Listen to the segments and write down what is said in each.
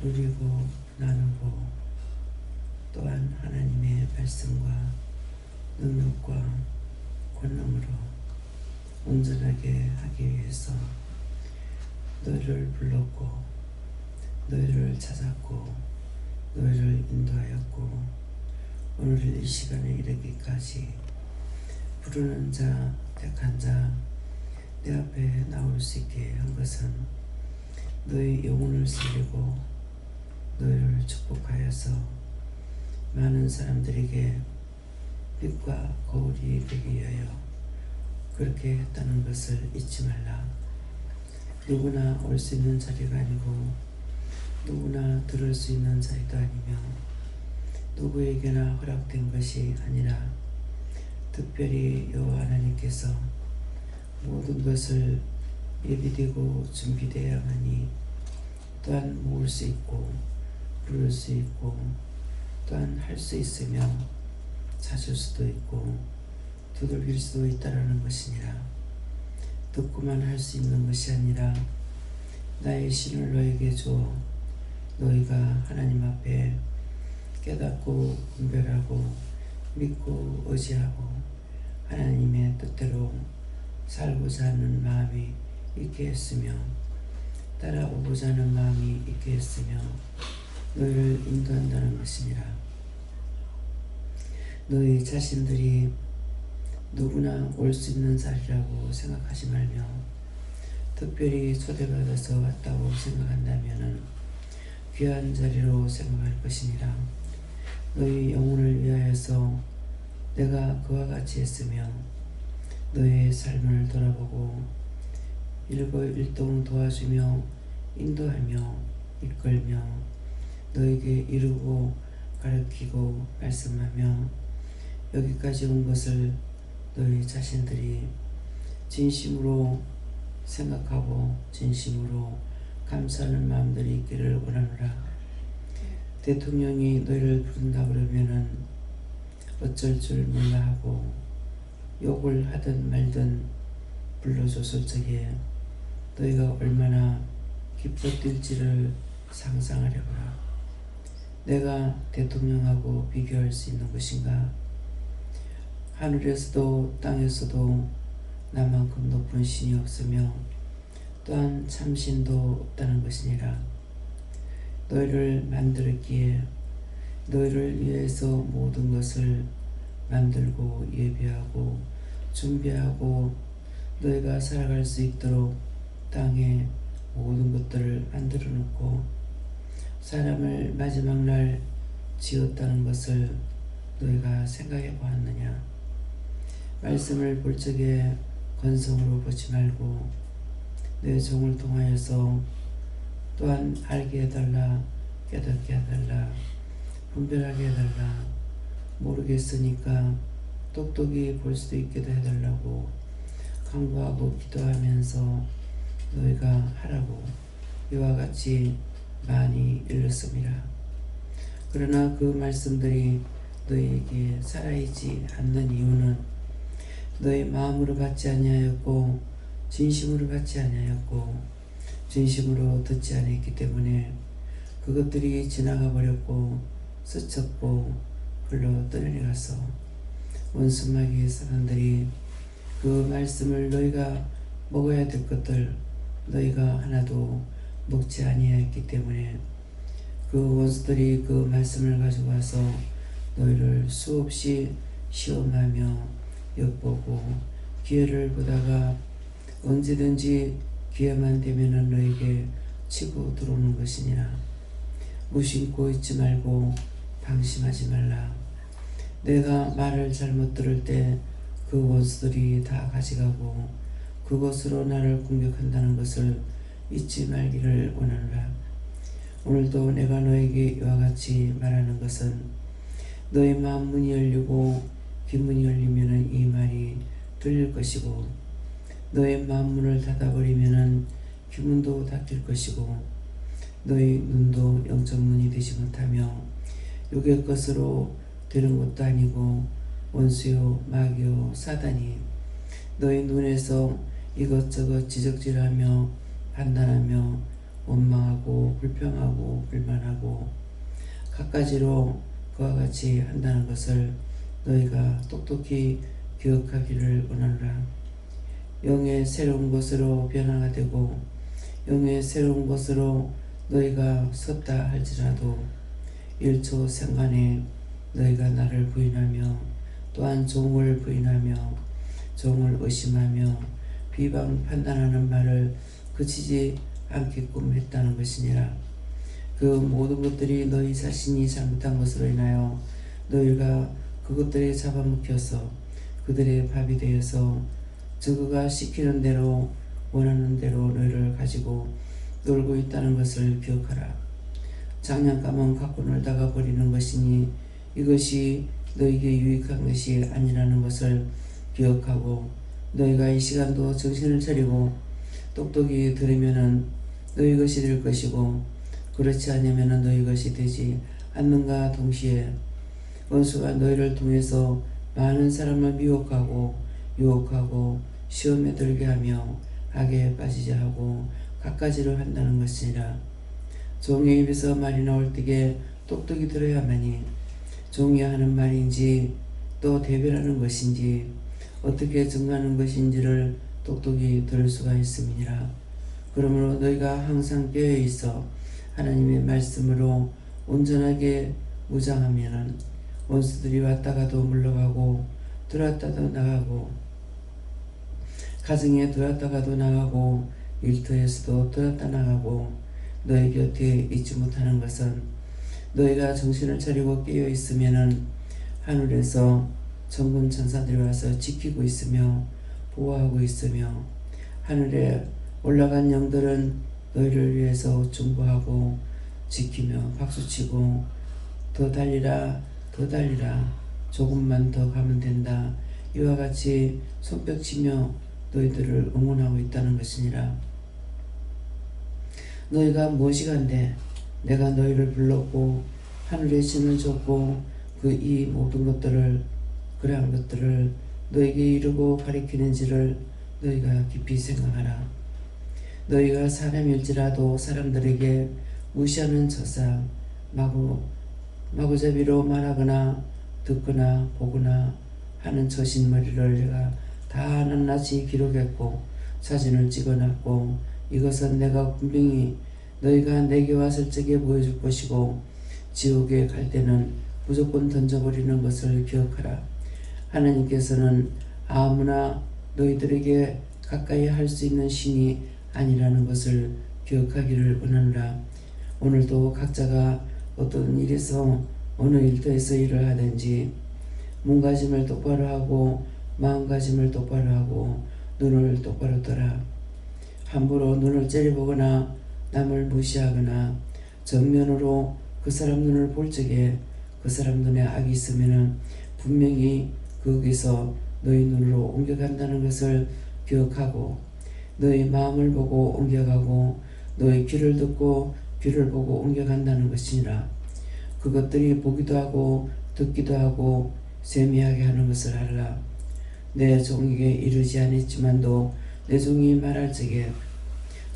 누리고 나누고 또한 하나님의 말씀과 능력과 권능으로 온전하게 하기 위해서 너희를 불렀고 너희를 찾았고 너희를 인도하였고 오늘 이 시간에 이르기까지 부르는 자, 택한 자, 내 앞에 나올 수 있게 한 것은 너희 영혼을 살리고 너희를 축복하여서 많은 사람들에게 빛과 거울이 되기 위하여 그렇게 했다는 것을 잊지 말라. 누구나 올 수 있는 자리가 아니고 누구나 들을 수 있는 자리도 아니며 누구에게나 허락된 것이 아니라 특별히 여호와 하나님께서 모든 것을 예비되고 준비되어야만이 또한 모을 수 있고 부를 수 있고 또한 할 수 있으며 찾을 수도 있고 두들길 수도 있다라는 것이니라. 듣고만 할 수 있는 것이 아니라 나의 신을 너에게 주어 너희가 하나님 앞에 깨닫고 분별하고 믿고 의지하고 하나님의 뜻대로 살고자 하는 마음이 있게 했으며 따라오고자 하는 마음이 있게 했으며 너희를 인도한다는 것이니라. 너희 자신들이 누구나 올 수 있는 자리라고 생각하지 말며 특별히 초대받아서 왔다고 생각한다면 귀한 자리로 생각할 것이니라. 너희 영혼을 위하여서 내가 그와 같이 했으며 너희의 삶을 돌아보고 일거일동 도와주며 인도하며 이끌며 너에게 이루고 가르치고 말씀하며 여기까지 온 것을 너희 자신들이 진심으로 생각하고 진심으로 감사하는 마음들이 있기를 원하노라. 대통령이 너희를 부른다 그러면은 어쩔 줄 몰라 하고 욕을 하든 말든 불러줬을 적에 너희가 얼마나 기뻐 뛸지를 상상하려고라. 내가 대통령하고 비교할 수 있는 것인가? 하늘에서도 땅에서도 나만큼 높은 신이 없으며 또한 참신도 없다는 것이니라. 너희를 만들었기에 너희를 위해서 모든 것을 만들고 예비하고 준비하고 너희가 살아갈 수 있도록 땅에 모든 것들을 만들어 놓고 사람을 마지막 날 지었다는 것을 너희가 생각해 보았느냐? 말씀을 볼 적에 건성으로 보지 말고 내 종을 통하여서 또한 알게 해달라, 깨닫게 해달라, 분별하게 해달라, 모르겠으니까 똑똑히 볼 수도 있게도 해달라고 간구하고 기도하면서 너희가 하라고 이와 같이 많이 일렀습니다. 그러나 그 말씀들이 너희에게 살아있지 않는 이유는 너희 마음으로 받지 아니하였고 진심으로 받지 아니하였고 진심으로 듣지 않았기 때문에 그것들이 지나가 버렸고 스쳤고 흘러 떠내려가서 원수마귀의 사람들이 그 말씀을 너희가 먹어야 될 것들 너희가 하나도 먹지 아니하였기 때문에 그 원수들이 그 말씀을 가지고 와서 너희를 수없이 시험하며 엿보고 기회를 보다가 언제든지 기회만 되면은 너에게 치고 들어오는 것이니라. 무심코 있지 말고 방심하지 말라. 내가 말을 잘못 들을 때 그 원수들이 다 가져가고 그것으로 나를 공격한다는 것을 잊지 말기를 원하노라. 오늘도 내가 너에게 이와 같이 말하는 것은 너의 마음 문이 열리고 귀문이 열리면은 이 말이 들릴 것이고 너의 마음 문을 닫아버리면은 귀문도 닫힐 것이고 너의 눈도 영적 눈이 되지 못하며 욕의 것으로 되는 것도 아니고 원수요 마귀요 사단이 너의 눈에서 이것저것 지적질하며 판단하며 원망하고 불평하고 불만하고 갖가지로 그와 같이 한다는 것을 너희가 똑똑히 기억하기를 원하노라. 영의 새로운 것으로 변화가 되고 영의 새로운 것으로 너희가 섰다 할지라도 1초 생간에 너희가 나를 부인하며 또한 종을 부인하며 종을 의심하며 비방 판단하는 말을 그치지 않게끔 했다는 것이니라. 그 모든 것들이 너희 자신이 잘못한 것으로 인하여 너희가 그것들에 잡아먹혀서 그들의 밥이 되어서 저그가 시키는 대로 원하는 대로 너희를 가지고 놀고 있다는 것을 기억하라. 장난감은 갖고 놀다가 버리는 것이니 이것이 너희에게 유익한 것이 아니라는 것을 기억하고 너희가 이 시간도 정신을 차리고 똑똑히 들으면은 너희 것이 될 것이고 그렇지 않으면은 너희 것이 되지 않는가 동시에 원수가 너희를 통해서 많은 사람을 미혹하고 유혹하고 시험에 들게 하며 악에 빠지게 하고 갖가지로 한다는 것이니라. 종의 입에서 말이 나올 때에 똑똑히 들어야만이 종이 하는 말인지 또 대변하는 것인지 어떻게 증가하는 것인지를 똑똑히 들을 수가 있음이니라. 그러므로 너희가 항상 깨어 있어 하나님의 말씀으로 온전하게 무장하면은 원수들이 왔다가도 물러가고 들어왔다도 나가고 가정에 들어왔다가도 나가고 일터에서도 들어왔다 나가고 너희 곁에 있지 못하는 것은 너희가 정신을 차리고 깨어 있으면은 하늘에서 천군 천사들이 와서 지키고 있으며 보호하고 있으며 하늘에 올라간 영들은 너희를 위해서 중보하고 지키며 박수치고 더 달리라 더 달리라 조금만 더 가면 된다 이와 같이 손뼉치며 너희들을 응원하고 있다는 것이니라. 너희가 무엇이간데 내가 너희를 불렀고 하늘의 신을 줬고 그 이 모든 것들을 그러한 것들을 너희에게 이루고 가리키는지를 너희가 깊이 생각하라. 너희가 사람일지라도 사람들에게 무시하는 처사 마구잡이로 말하거나 듣거나 보거나 하는 처신머리를 내가 다 낱낱이 기록했고 사진을 찍어놨고 이것은 내가 분명히 너희가 내게 왔을 적에 보여줄 것이고 지옥에 갈 때는 무조건 던져버리는 것을 기억하라. 하나님께서는 아무나 너희들에게 가까이 할 수 있는 신이 아니라는 것을 기억하기를 원하노라. 오늘도 각자가 어떤 일에서 어느 일터에서 일을 하든지 몸가짐을 똑바로 하고 마음가짐을 똑바로 하고 눈을 똑바로 떠라. 함부로 눈을 째려보거나 남을 무시하거나 정면으로 그 사람 눈을 볼 적에 그 사람 눈에 악이 있으면은 분명히 거기서 너희 눈으로 옮겨간다는 것을 기억하고 너희 마음을 보고 옮겨가고 너희 귀를 듣고 귀를 보고 옮겨간다는 것이니라. 그것들이 보기도 하고 듣기도 하고 세미하게 하는 것을 알라. 내 종에게 이르지 않았지만도 내 종이 말할 적에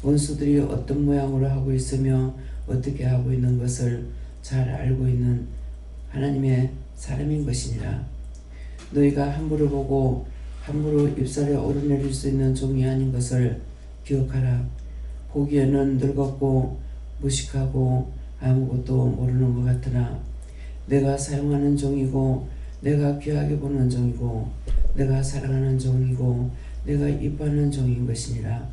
원수들이 어떤 모양으로 하고 있으며 어떻게 하고 있는 것을 잘 알고 있는 하나님의 사람인 것이니라. 너희가 함부로 보고 함부로 입살에 오르내릴 수 있는 종이 아닌 것을 기억하라. 보기에는 늙었고 무식하고 아무것도 모르는 것 같으나 내가 사용하는 종이고 내가 귀하게 보는 종이고 내가 사랑하는 종이고 내가 이뻐하는 종인 것이니라.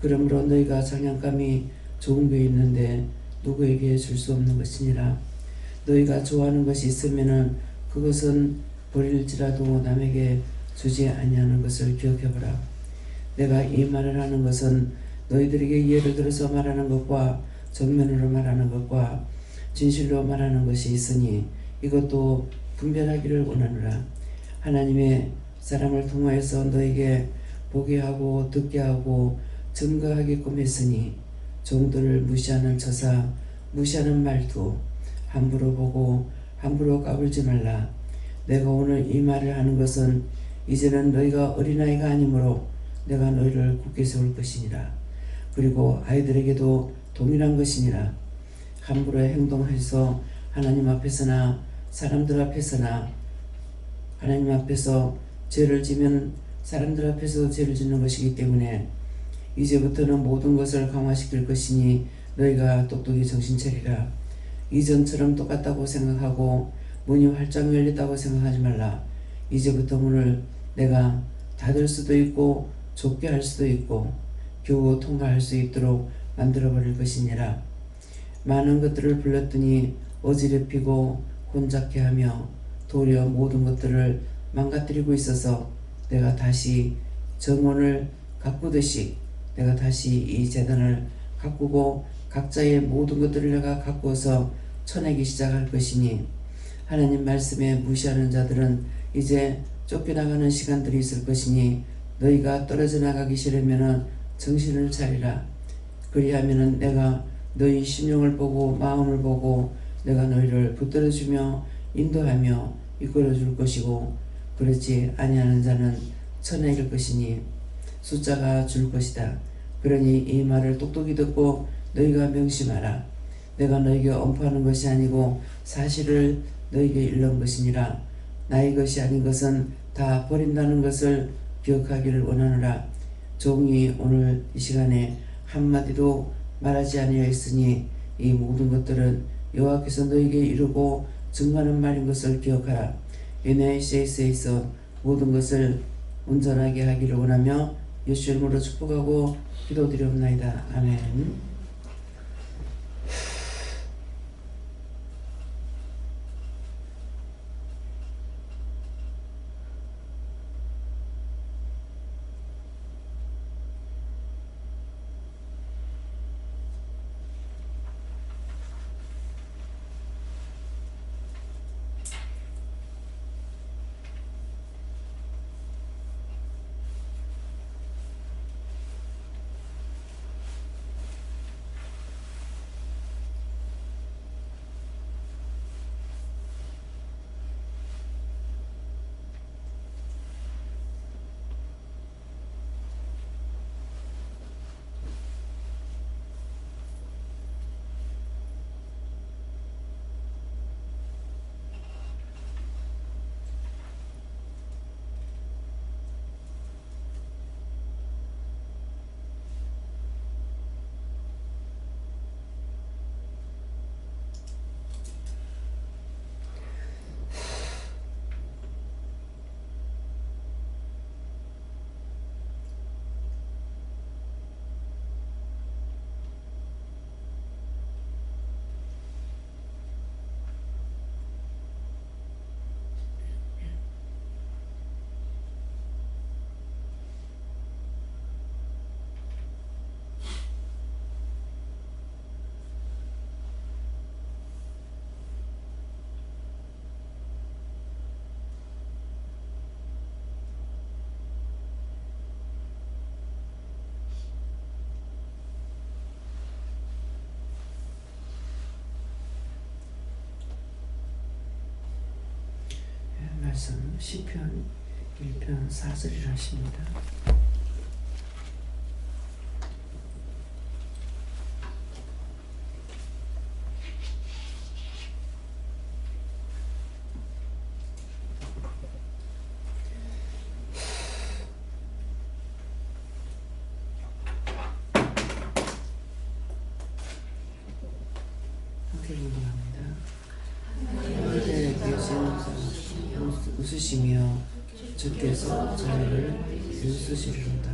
그러므로 너희가 장난감이 좋은 게 있는데 누구에게 줄 수 없는 것이니라. 너희가 좋아하는 것이 있으면은 그것은 버릴지라도 남에게 주지 아니하는 것을 기억해보라. 내가 이 말을 하는 것은 너희들에게 예를 들어서 말하는 것과 정면으로 말하는 것과 진실로 말하는 것이 있으니 이것도 분별하기를 원하노라. 하나님의 사람을 통하여서 너에게 보게 하고 듣게 하고 증거하게끔 했으니 종들을 무시하는 처사 무시하는 말투 함부로 보고 함부로 까불지 말라. 내가 오늘 이 말을 하는 것은 이제는 너희가 어린아이가 아니므로 내가 너희를 굳게 세울 것이니라. 그리고 아이들에게도 동일한 것이니라. 함부로 행동해서 하나님 앞에서나 사람들 앞에서나 하나님 앞에서 죄를 지면 사람들 앞에서 죄를 짓는 것이기 때문에 이제부터는 모든 것을 강화시킬 것이니 너희가 똑똑히 정신 차리라. 이전처럼 똑같다고 생각하고 문이 활짝 열렸다고 생각하지 말라. 이제부터 문을 내가 닫을 수도 있고 좁게 할 수도 있고 겨우 통과할 수 있도록 만들어버릴 것이니라. 많은 것들을 불렀더니 어지럽히고 혼잡케 하며 도리어 모든 것들을 망가뜨리고 있어서 내가 다시 정원을 가꾸듯이 내가 다시 이 재단을 가꾸고 각자의 모든 것들을 내가 가꾸어서 쳐내기 시작할 것이니 하나님 말씀에 무시하는 자들은 이제 쫓겨나가는 시간들이 있을 것이니 너희가 떨어져 나가기 싫으면 정신을 차리라. 그리하면 내가 너희 심령을 보고 마음을 보고 내가 너희를 붙들어주며 인도하며 이끌어줄 것이고 그렇지 아니하는 자는 쳐내길 것이니 숫자가 줄 것이다. 그러니 이 말을 똑똑히 듣고 너희가 명심하라. 내가 너희에게 엄포하는 것이 아니고 사실을 너희에게 일러온 것이니라. 나의 것이 아닌 것은 다 버린다는 것을 기억하기를 원하노라. 종이 오늘 이 시간에 한마디도 말하지 아니하였으니 이 모든 것들은 여호와께서 너희에게 이루고 증거하는 말인 것을 기억하라. 유나이시에서 모든 것을 온전하게 하기를 원하며 예수 이름으로 축복하고 기도드리옵나이다. 아멘. 말씀 시편 1편 4절이라 하십니다. 함께 기도합니다. 그때 계신 웃으시며 주께서 저희를 비웃으시리로다.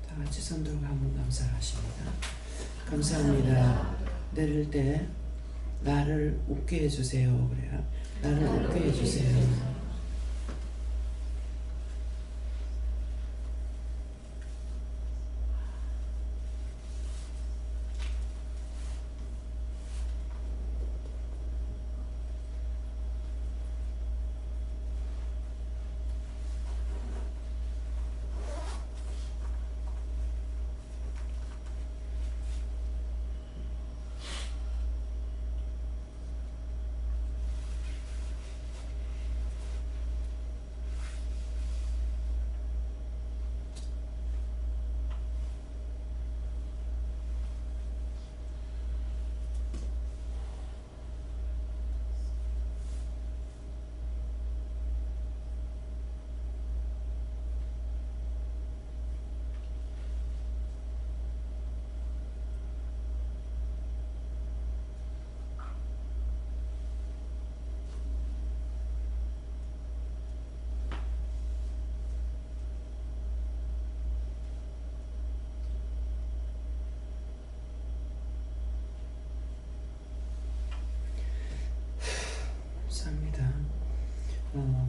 다 같이 손 들고 한번 감사하십니다. 감사합니다. 내릴 때 나를 웃게 해주세요. 그래요. 나를 웃게 해주세요.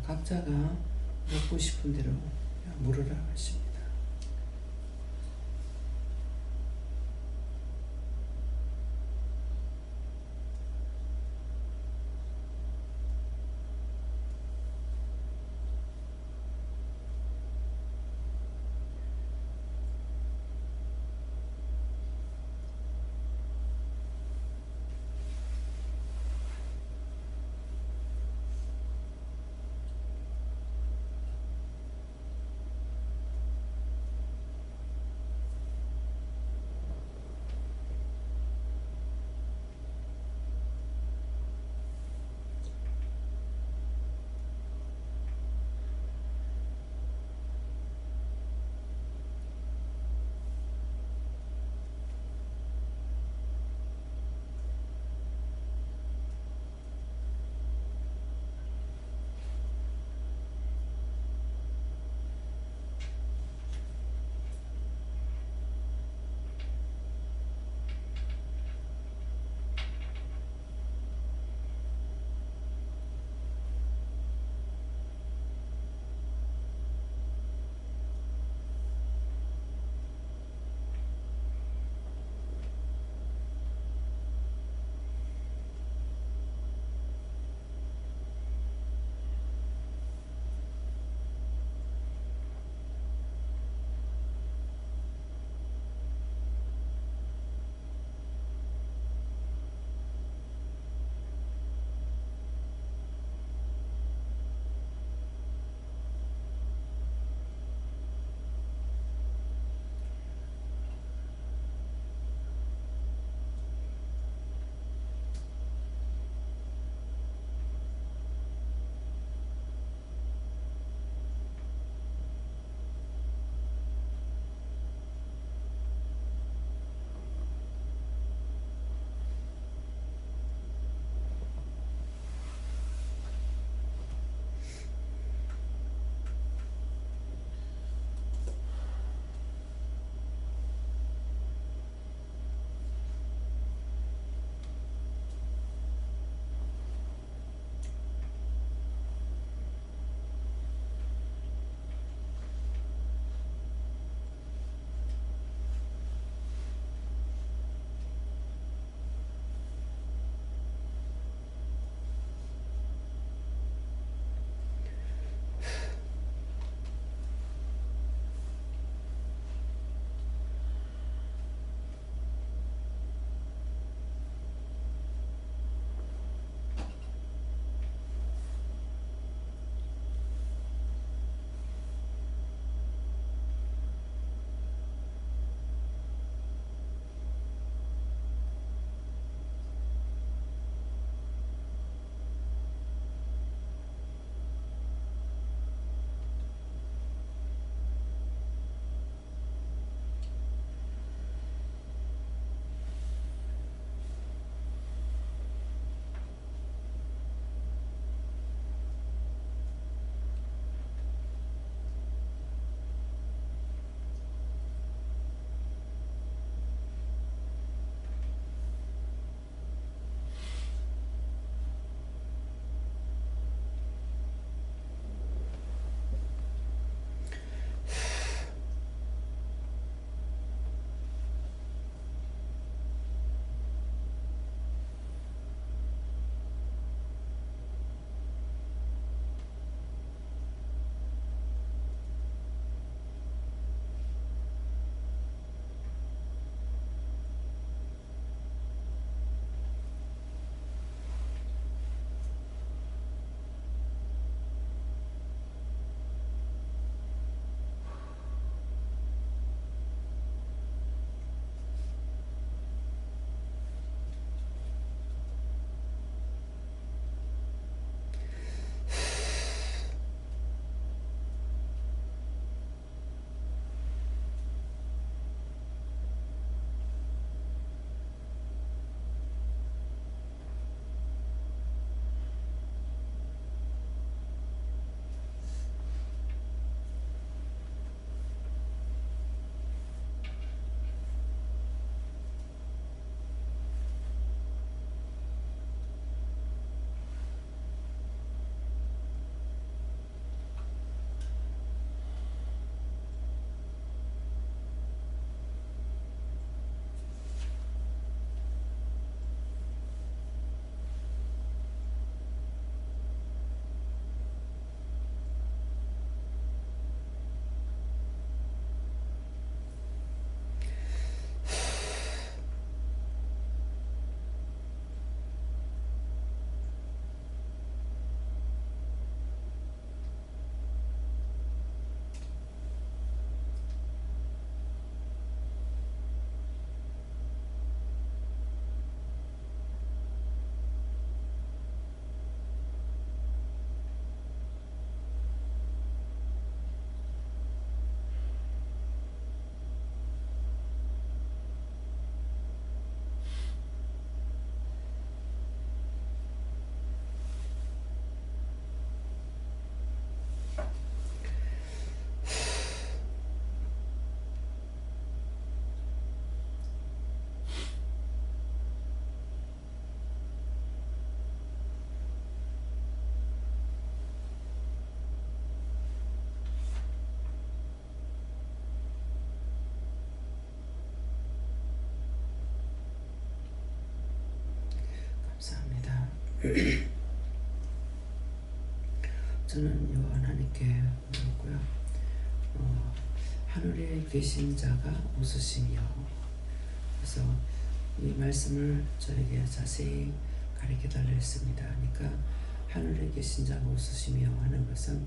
각자가 먹고 싶은 대로 물으라 하십니다. 저는 요 하나님께 묻고요. 하늘에 계신 자가 웃으시며, 그래서 이 말씀을 저에게 자세히 가르쳐 달라 했습니다. 그러니까 하늘에 계신 자가 웃으시며 하는 것은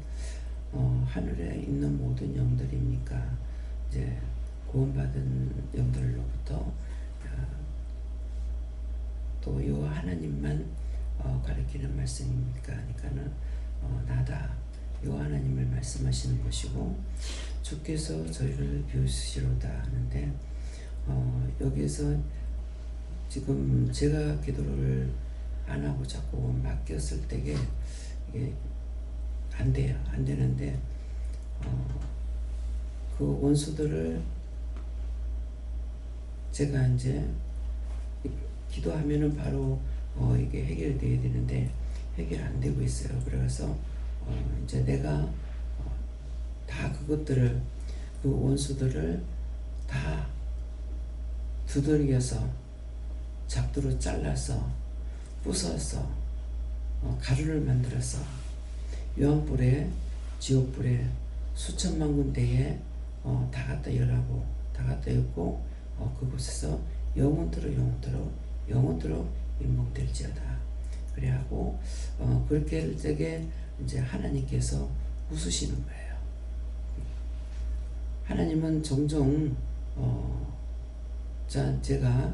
하늘에 있는 모든 영들입니까? 이제 구원받은 영들로부터 또 이 하나님만 가리키는 말씀입니까? 그러니까는 나다, 이 하나님을 말씀하시는 것이고, 주께서 저희를 비우시리로다 하는데, 여기에서 지금 제가 기도를 안 하고 자꾸 맡겼을 때에 이게 안 돼요. 안 되는데 그 원수들을 제가 이제 기도하면은 바로 이게 해결돼야 되는데 해결 안 되고 있어요. 그래서 이제 내가 다 그것들을, 그 원수들을 다 두들겨서 작두로 잘라서 부숴서 가루를 만들어서 유황불에, 지옥불에 수천만 군데에 다 갖다 열하고 다 갖다 엮고 그곳에서 영원토록 인목될지어다. 그래하고 그렇게 할 때에 이제 하나님께서 웃으시는 거예요. 하나님은 종종 제가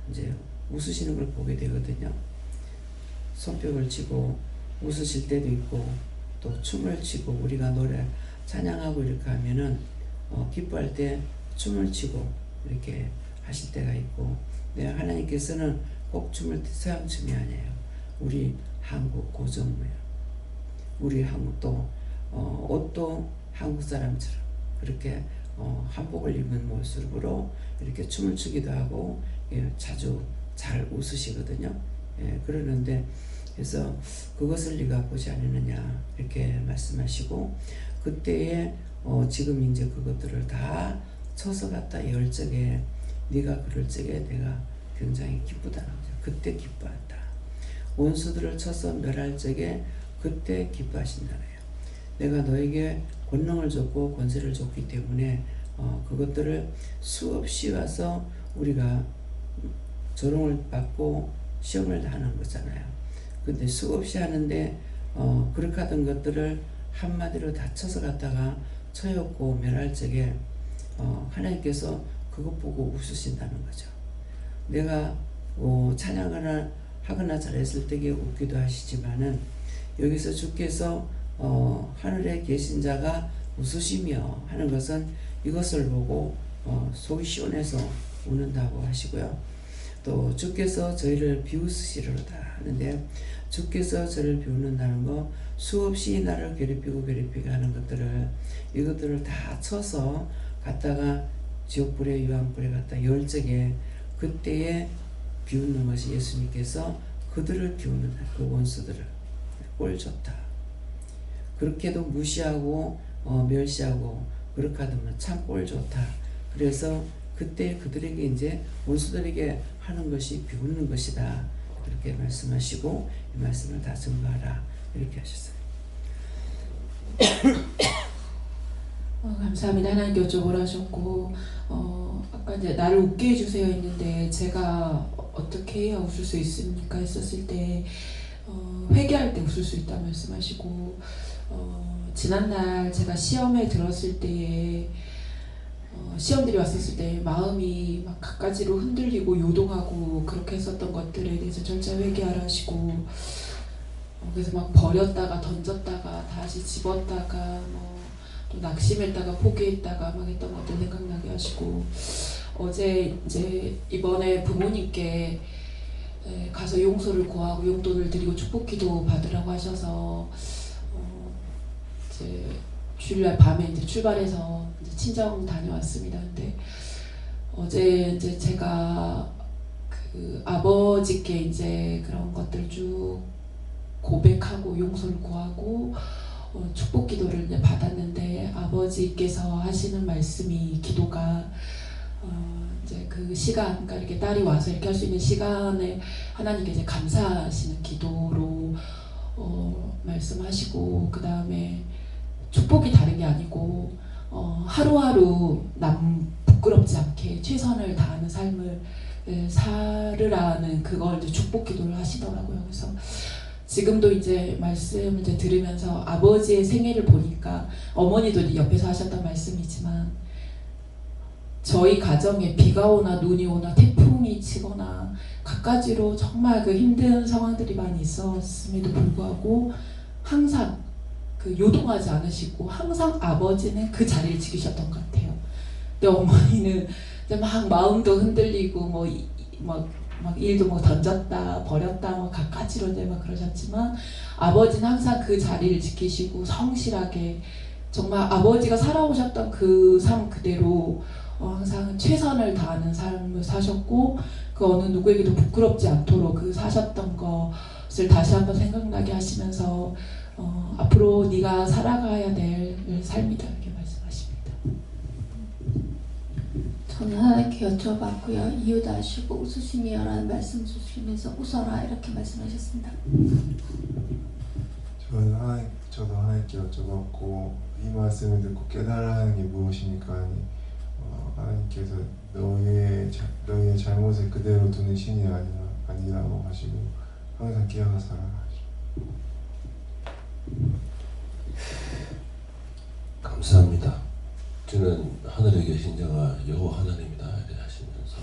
이제 웃으시는 걸 보게 되거든요. 손뼉을 치고 웃으실 때도 있고, 또 춤을 추고, 우리가 노래 찬양하고 이렇게 하면은 기뻐할 때 춤을 추고 이렇게 하실 때가 있고, 하나님께서는 꼭 서양 춤이 아니에요. 우리 한국 고정무예요. 우리 한국도 옷도 한국 사람처럼 그렇게 한복을 입은 모습으로 이렇게 춤을 추기도 하고, 자주 잘 웃으시거든요. 그러는데, 그래서 그것을 네가 보지 않느냐 이렇게 말씀하시고, 그때에 지금 이제 그것들을 다 쳐서 갖다 열 적에 네가 그럴 적에 내가 굉장히 기쁘다는 거죠. 그때 기뻐한다. 원수들을 쳐서 멸할 적에 그때 기뻐하신다는 거예요. 내가 너에게 권능을 줬고 권세를 줬기 때문에 그것들을 수없이 와서 우리가 조롱을 받고 시험을 하는 거잖아요. 근데 수없이 하는데 그렇게 하던 것들을 한마디로 다 쳐서 갖다가 쳐였고 멸할 적에 하나님께서 그것 보고 웃으신다는 거죠. 내가 찬양을 하거나 잘했을 때에 웃기도 하시지만은, 여기서 주께서 하늘에 계신 자가 웃으시며 하는 것은 이것을 보고 속이 시원해서 우는다고 하시고요. 또 주께서 저희를 비우시리로다 하는데, 주께서 저를 비우는다는 거, 수없이 나를 괴롭히고 하는 것들을, 이것들을 다 쳐서 갖다가 지옥불에 유황불에 갖다 열 적에 그때에 비우는 것이 예수님께서 그들을 비우는, 그 원수들을 꼴 좋다. 그렇게도 무시하고 멸시하고 그렇게 하면 참 꼴 좋다. 그래서 그때 그들에게 이제 원수들에게 하는 것이 비우는 것이다. 그렇게 말씀하시고 이 말씀을 다 증거하라 이렇게 하셨어요. 감사합니다. 하나님께 여쭤보라 하셨고, 아까 이제 나를 웃게 해주세요 했는데, 제가 어떻게 해야 웃을 수 있습니까 했었을 때, 회개할 때 웃을 수 있다 말씀하시고, 지난날 제가 시험에 들었을 때에, 시험들이 왔었을 때 마음이 막 갖가지로 흔들리고 요동하고 그렇게 했었던 것들에 대해서 절차 회개하라 하시고, 그래서 막 버렸다가 던졌다가 다시 집었다가 또 낙심했다가 포기했다가 막 했던 것들 생각나게 하시고, 어제 이제 이번에 부모님께 가서 용서를 구하고 용돈을 드리고 축복기도 받으라고 하셔서 이제 주일날 밤에 이제 출발해서 이제 친정 다녀왔습니다. 근데 어제 이제 제가 그 아버지께 이제 그런 것들 쭉 고백하고 용서를 구하고 축복 기도를 이제 받았는데, 아버지께서 하시는 말씀이, 기도가 이제 그 그 시간, 그러니까 이렇게 딸이 와서 이렇게 할 수 있는 시간에 하나님께 이제 감사하시는 기도로 말씀하시고, 그 다음에 축복이 다른 게 아니고 하루하루 남 부끄럽지 않게 최선을 다하는 삶을 살으라는 그걸 이제 축복 기도를 하시더라고요. 그래서 지금도 이제 말씀을 이제 들으면서 아버지의 생애를 보니까, 어머니도 옆에서 하셨던 말씀이지만, 저희 가정에 비가 오나 눈이 오나 태풍이 치거나 갖가지로 정말 그 힘든 상황들이 많이 있었음에도 불구하고 항상 그 요동하지 않으시고 항상 아버지는 그 자리를 지키셨던 것 같아요. 근데 어머니는 이제 막 마음도 흔들리고 막 일도 뭐 던졌다 버렸다 뭐 갖가지로 이제 막 그러셨지만, 아버지는 항상 그 자리를 지키시고 성실하게 정말 아버지가 살아오셨던 그 삶 그대로 항상 최선을 다하는 삶을 사셨고, 그 어느 누구에게도 부끄럽지 않도록 그 사셨던 것을 다시 한번 생각나게 하시면서 앞으로 네가 살아가야 될 삶이다 이렇게 말씀하십니다. 저는 하나님께 여쭤봤고요. 이유도 아시고 웃으시며라는 말씀 주시면서 웃어라 이렇게 말씀하셨습니다. 저도 하나님께 여쭤봤고, 이 말씀을 듣고 깨달아야 하는 게 무엇입니까? 하나님께서 너희의 잘못을 그대로 두는 신이 아니라고 하시고 항상 깨어서 살아라 하시고. 감사합니다. 저는 하늘에 계신 자가 여호와 하나님이다 이렇게 하시면서,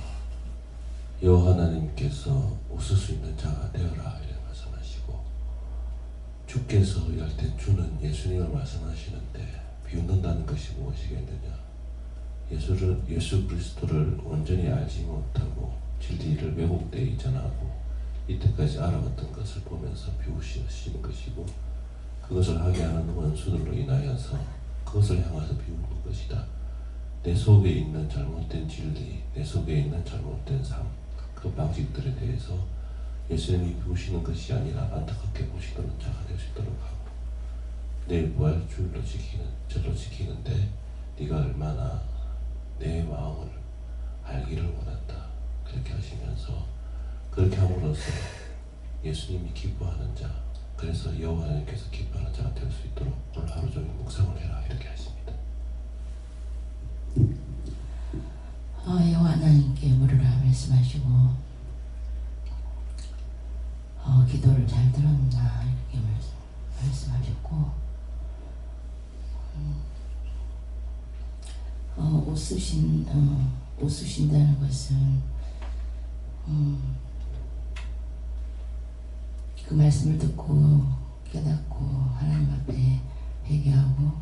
여호와 하나님께서 웃을 수 있는 자가 되어라 이렇게 말씀하시고, 주께서 일할 때 주는 예수님을 말씀하시는데, 비웃는다는 것이 무엇이겠느냐? 예수 그리스도를 온전히 알지 못하고 진리를 왜곡되어 이전하고 이때까지 알아왔던 것을 보면서 비웃으시는 것이고, 그것을 하게 하는 원수들로 인하여서 그것을 향해서 비우는 것이다. 내 속에 있는 잘못된 진리, 내 속에 있는 잘못된 삶, 그 방식들에 대해서 예수님이 비우시는 것이 아니라 안타깝게 보시는 자가 될 수 있도록 하고, 내 부활주일로 절로 지키는데 네가 얼마나 내 마음을 알기를 원한다 그렇게 하시면서, 그렇게 함으로써 예수님이 기뻐하는 자, 그래서 여호와 하나님께서 기뻐하는 자가 될 수 있도록 오늘 하루 종일 묵상을 해라 이렇게 하십니다. 여호와 하나님께 물으라 말씀하시고, 기도를 잘 들었나 이렇게 말씀하셨고, 웃으신다는 것은 그 말씀을 듣고 깨닫고 하나님 앞에 회개하고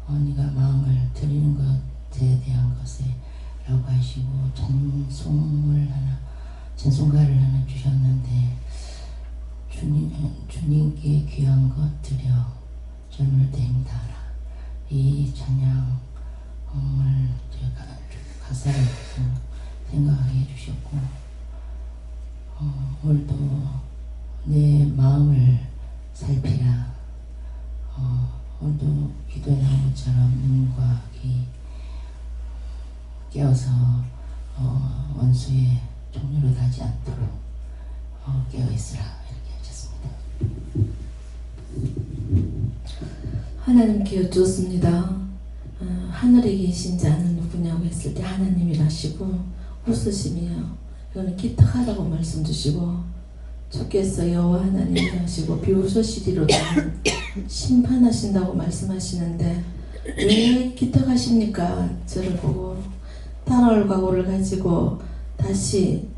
네가 마음을 드리는 것에 대한 것에 라고 하시고 찬송가를 하나 주셨는데, 주님께 귀한 것 드려 젊을 때입니다. 이 찬양을 제가 가사를 생각하게 해주셨고, 오늘도 내 마음을 살피라. 오늘도 기도에 나온 것처럼 눈과 귀 깨어서 원수의 종류로 가지 않도록 깨어있으라 이렇게 하셨습니다. 하나님께 여쭈었습니다. 하늘에 계신 자는 누구냐고 했을 때 하나님이라시고 웃으시며, 이거는 기특하다고 말씀 주시고, 주께서 여호와 하나님이라시고 비웃으시리로다는 심판하신다고 말씀하시는데, 왜 기특하십니까? 저를 보고 따라올 각오를 가지고 다시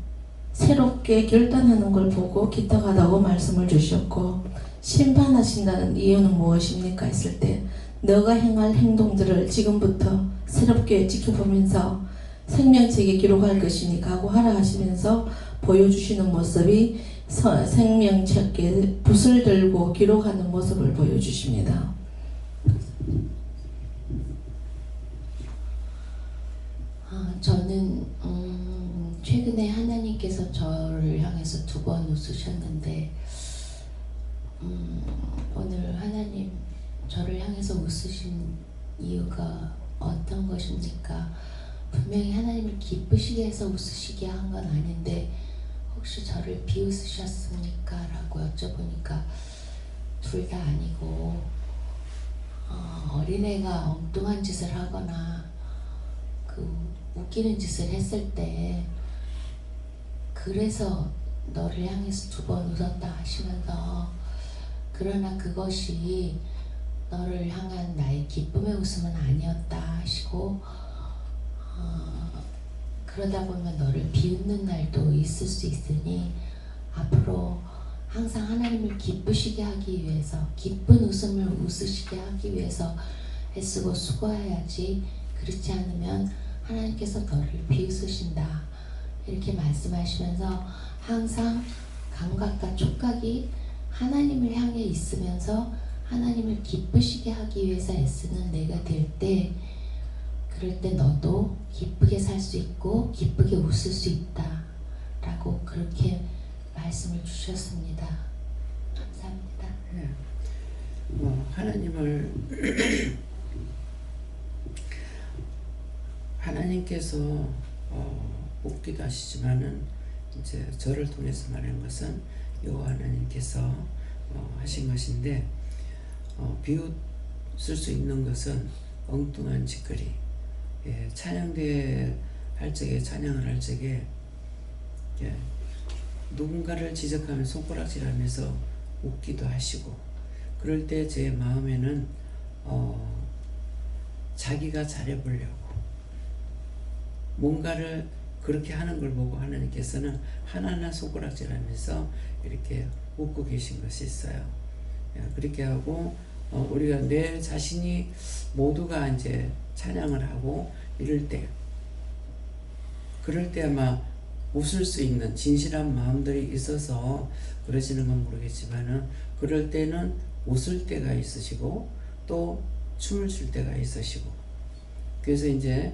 새롭게 결단하는 걸 보고 기특하다고 말씀을 주셨고, 심판하신다는 이유는 무엇입니까? 했을 때 너가 행할 행동들을 지금부터 새롭게 지켜보면서 생명책에 기록할 것이니 각오하라 하시면서 보여주시는 모습이 생명책에 붓을 들고 기록하는 모습을 보여주십니다. 저는 최근에 하나님께서 저를 향해서 2번 웃으셨는데, 오늘 하나님 저를 향해서 웃으신 이유가 어떤 것입니까? 분명히 하나님을 기쁘시게 해서 웃으시게 한 건 아닌데 혹시 저를 비웃으셨습니까? 라고 여쭤보니까 둘 다 아니고 어린애가 엉뚱한 짓을 하거나 그 웃기는 짓을 했을 때 그래서 너를 향해서 2번 웃었다 하시면서 그러나 그것이 너를 향한 나의 기쁨의 웃음은 아니었다 하시고 그러다 보면 너를 비웃는 날도 있을 수 있으니 앞으로 항상 하나님을 기쁘시게 하기 위해서 기쁜 웃음을 웃으시게 하기 위해서 애쓰고 수고해야지 그렇지 않으면 하나님께서 너를 비웃으신다 이렇게 말씀하시면서 항상 감각과 촉각이 하나님을 향해 있으면서 하나님을 기쁘시게 하기 위해서 애쓰는 내가 될 때 그럴 때 너도 기쁘게 살 수 있고 기쁘게 웃을 수 있다 라고 그렇게 말씀을 주셨습니다. 감사합니다. 예. 하나님을 하나님께서 웃기도 하시지만은 이제 저를 통해서 말하는 것은 여호와 하나님께서 하신 것인데 비웃을 수 있는 것은 엉뚱한 짓거리. 예, 찬양대 할 적에 찬양을 할 적에 예, 누군가를 지적하면 손가락질하면서 웃기도 하시고 그럴 때 제 마음에는 자기가 잘해보려고 뭔가를 그렇게 하는 걸 보고 하나님께서는 하나하나 손가락질하면서 이렇게 웃고 계신 것이 있어요. 그렇게 하고 우리가 내 자신이 모두가 이제 찬양을 하고 이럴 때 그럴 때 아마 웃을 수 있는 진실한 마음들이 있어서 그러시는 건 모르겠지만은 그럴 때는 웃을 때가 있으시고 또 춤을 출 때가 있으시고 그래서 이제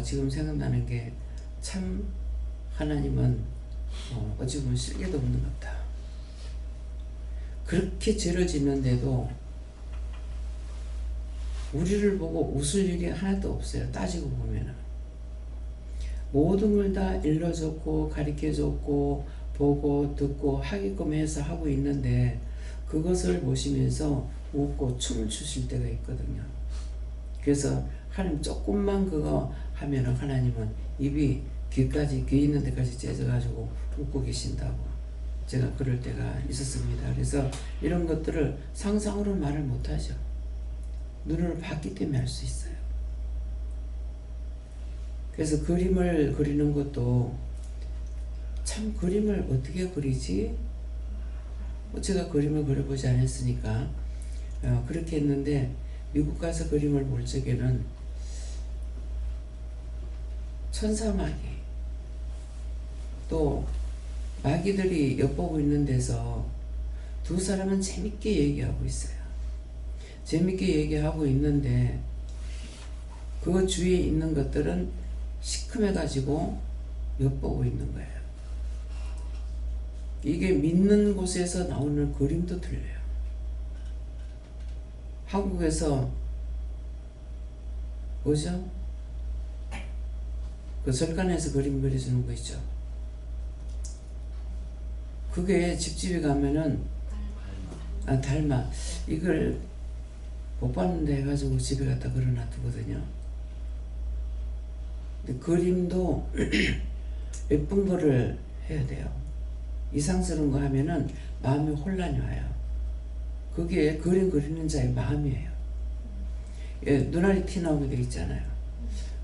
지금 생각나는 게 참 하나님은 어찌 보면 실개도 없는 것 같다. 그렇게 죄를 짓는데도 우리를 보고 웃을 일이 하나도 없어요. 따지고 보면은 모든 걸 다 일러줬고 가르쳐줬고 보고 듣고 하게끔 해서 하고 있는데 그것을 보시면서 웃고 춤을 추실 때가 있거든요. 그래서 하나님 조금만 그거 하면은 하나님은 입이 귀까지 귀 있는 데까지 째져가지고 웃고 계신다고 제가 그럴 때가 있었습니다. 그래서 이런 것들을 상상으로 말을 못하죠. 눈으로 봤기 때문에 알 수 있어요. 그래서 그림을 그리는 것도 참 그림을 어떻게 그리지? 제가 그림을 그려보지 않았으니까 그렇게 했는데 미국 가서 그림을 볼 적에는 천사마귀 또 마귀들이 엿보고 있는 데서 두 사람은 재밌게 얘기하고 있어요. 재밌게 얘기하고 있는데 그 주위에 있는 것들은 시큼해가지고 엿보고 있는 거예요. 이게 믿는 곳에서 나오는 그림도 틀려요. 한국에서 뭐죠? 그 절간에서 그림 그려주는 거 있죠. 그게 집집에 가면은 닮아 이걸 못 봤는데 해가지고 집에 갖다 걸어놔두거든요. 근데 그림도 예쁜 거를 해야 돼요. 이상스러운 거 하면은 마음에 혼란이 와요. 그게 그림 그리는 자의 마음이에요. 예, 눈알이 튀어나오게 돼 있잖아요.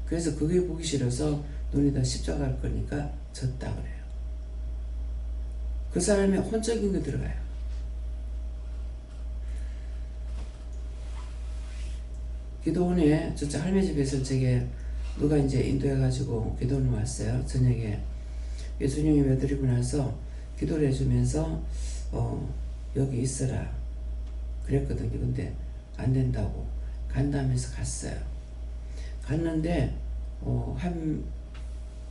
그래서 그게 보기 싫어서 눈에다 십자가 할 거니까 졌다 그래요. 그 사람의 혼적인 게 들어가요. 기도원에 저쪽 할매 집에 있을 적에 누가 이제 인도해가지고 기도원에 왔어요. 저녁에 예수님이 외드리고 나서 기도를 해주면서 여기 있어라 그랬거든요. 근데 안 된다고 간다면서 갔어요. 갔는데 한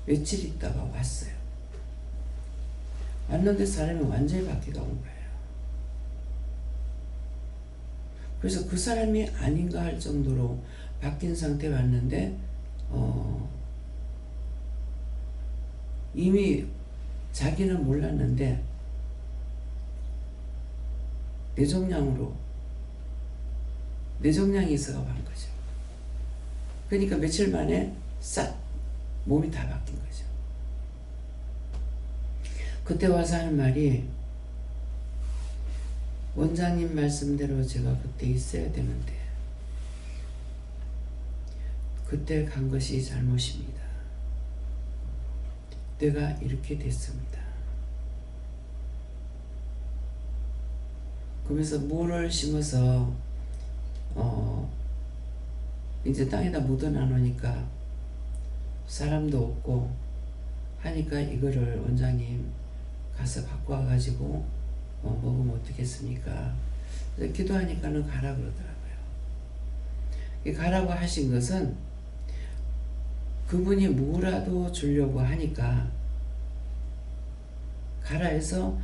며칠 있다가 왔어요. 왔는데 사람이 완전히 바뀌어 온 거예요. 그래서 그 사람이 아닌가 할 정도로 바뀐 상태에 왔는데 이미 자기는 몰랐는데 뇌종양이 있어가고 한 거죠. 그러니까 며칠 만에 싹 몸이 다 바뀐 거죠. 그때 와서 하는 말이 원장님 말씀대로 제가 그때 있어야 되는데 그때 간 것이 잘못입니다. 내가 이렇게 됐습니다. 그러면서 물을 심어서 이제 땅에다 묻어놔놓으니까 사람도 없고 하니까 이거를 원장님 가서 갖고 와가지고 먹으면 어떻겠습니까? 그래서 기도하니까는 가라 그러더라고요. 이 가라고 하신 것은 그분이 뭐라도 주려고 하니까 가라 해서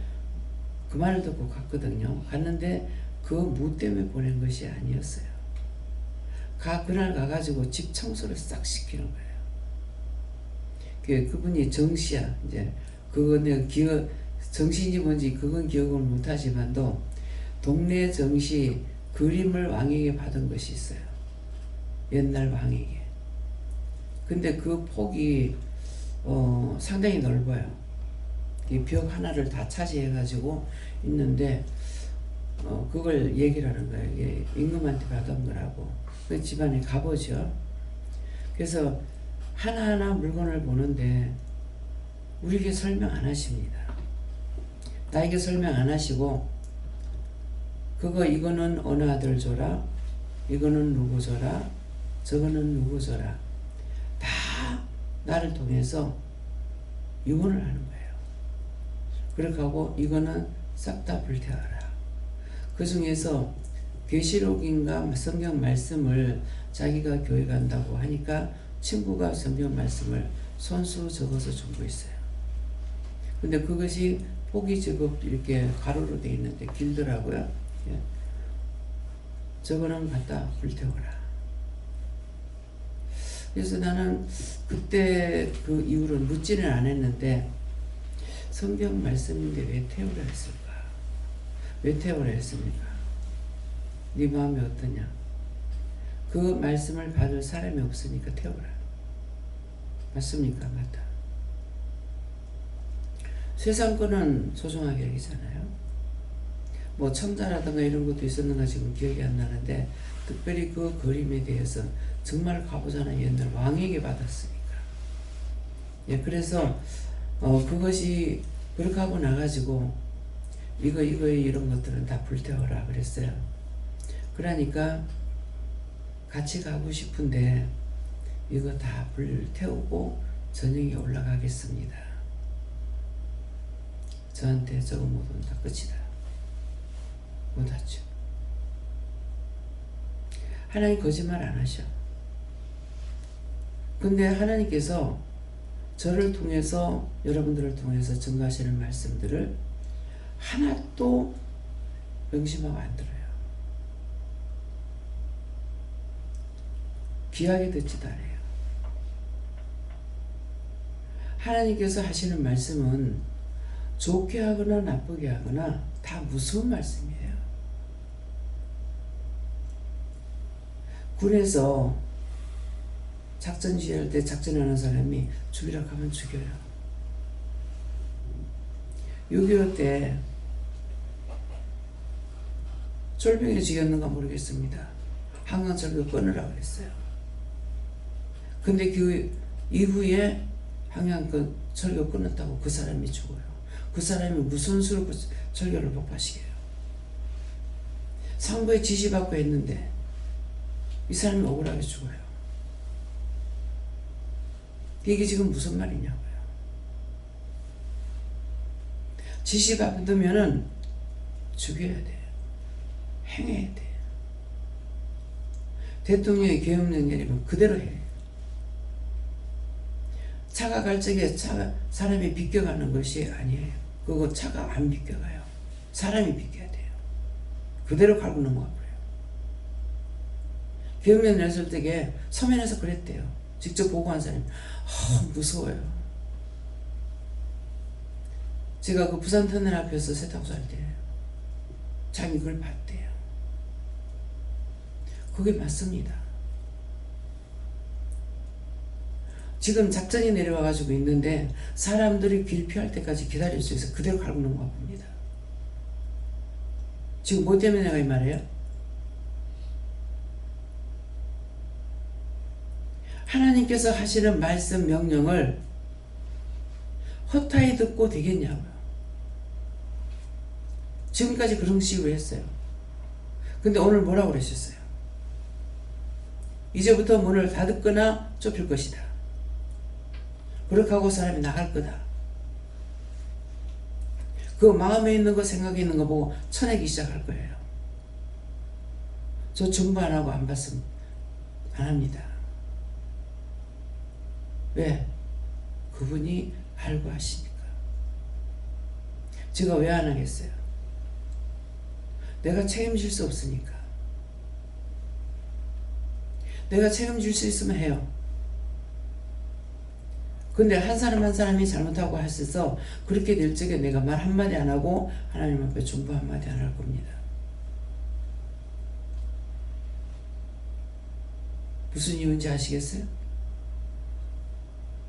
그 말을 듣고 갔거든요. 갔는데 그 무 때문에 보낸 것이 아니었어요. 그날 가가지고 집 청소를 싹 시키는 거예요. 그분이 정씨야. 이제 그거 내가 정신이 뭔지 그건 기억을 못하지만도 동네 정씨 그림을 왕에게 받은 것이 있어요. 옛날 왕에게. 근데 그 폭이 상당히 넓어요. 이 벽 하나를 다 차지해가지고 있는데 그걸 얘기를 하는 거예요. 이게 임금한테 받은 거라고. 그 집안에 가보죠. 그래서 하나하나 물건을 보는데 우리에게 설명 안 하십니다. 나에게 설명 안 하시고 이거는 어느 아들 줘라, 이거는 누구 줘라, 저거는 누구 줘라, 다 나를 통해서 유언을 하는 거예요. 그렇게 하고 이거는 싹 다 불태워라. 그 중에서 계시록인가 성경 말씀을 자기가 교회 간다고 하니까 친구가 성경 말씀을 손수 적어서 준거 있어요. 근데 그것이 포기 제법 이렇게 가로로 되어 있는데 길더라고요. 예. 저거는 갖다 불태워라. 그래서 나는 그때 그 이후로 묻지는 않았는데 성경 말씀인데 왜 태우라 했을까? 왜 태우라 했습니까? 네 마음이 어떠냐? 그 말씀을 받을 사람이 없으니까 태우라. 맞습니까? 맞다. 세상 거는 소중하게 여기잖아요. 뭐 청자라든가 이런 것도 있었는가 지금 기억이 안 나는데 특별히 그 그림에 대해서 정말 가보자는 옛날 왕에게 받았으니까. 예, 그래서 그것이 그렇게 하고 나가지고 이거 이런 것들은 다 불태워라 그랬어요. 그러니까 같이 가고 싶은데 이거 다 불태우고 저녁에 올라가겠습니다. 저한테 저거 못 온다 끝이다. 못 왔죠. 하나님 거짓말 안 하셔. 근데 하나님께서 저를 통해서 여러분들을 통해서 증거하시는 말씀들을 하나도 명심하고 안 들어요. 귀하게 듣지도 않아요. 하나님께서 하시는 말씀은 좋게 하거나 나쁘게 하거나 다 무서운 말씀이에요. 군에서 작전 지휘할 때 작전하는 사람이 죽이라고 하면 죽여요. 6.25 때 철병에 죽였는가 모르겠습니다. 한강철도 끊으라고 그랬어요. 근데 그 이후에 한강철도 끊었다고 그 사람이 죽어요. 그 사람이 무슨 수로 철교를 폭파시켜요. 선거에 지시받고 했는데 이 사람이 억울하게 죽어요. 이게 지금 무슨 말이냐고요. 지시받으면은 죽여야 돼요. 행해야 돼요. 대통령의 계엄령 내리면 그대로 해요. 차가 갈 적에 사람이 비껴가는 것이 아니에요. 그거 차가 안 비껴가요. 사람이 비껴야 돼요. 그대로 갈고 넘어가버려요. 계엄령 냈을 때에 서면에서 그랬대요. 직접 보고한 사람이 무서워요. 제가 그 부산 터널 앞에서 세탁소 할 때 자기 그걸 봤대요. 그게 맞습니다. 지금 작전이 내려와가지고 있는데 사람들이 길 피할 때까지 기다릴 수 있어 그대로 갈고 넘어가 봅니다. 지금 뭐 때문에 내가 이 말이에요? 하나님께서 하시는 말씀 명령을 허타히 듣고 되겠냐고요. 지금까지 그런 식으로 했어요. 근데 오늘 뭐라고 그러셨어요? 이제부터 문을 닫거나 좁힐 것이다. 그렇게 하고 사람이 나갈 거다. 그 마음에 있는 거 생각에 있는 거 보고 쳐내기 시작할 거예요. 저 중부 안 하고 안 봤으면 안 합니다. 왜? 그분이 알고 하시니까. 제가 왜 안 하겠어요? 내가 책임질 수 없으니까. 내가 책임질 수 있으면 해요. 근데 한 사람 한 사람이 잘못하고 하셔서 그렇게 될 적에 내가 말 한마디 안 하고 하나님 앞에 중보 한마디 안 할 겁니다. 무슨 이유인지 아시겠어요?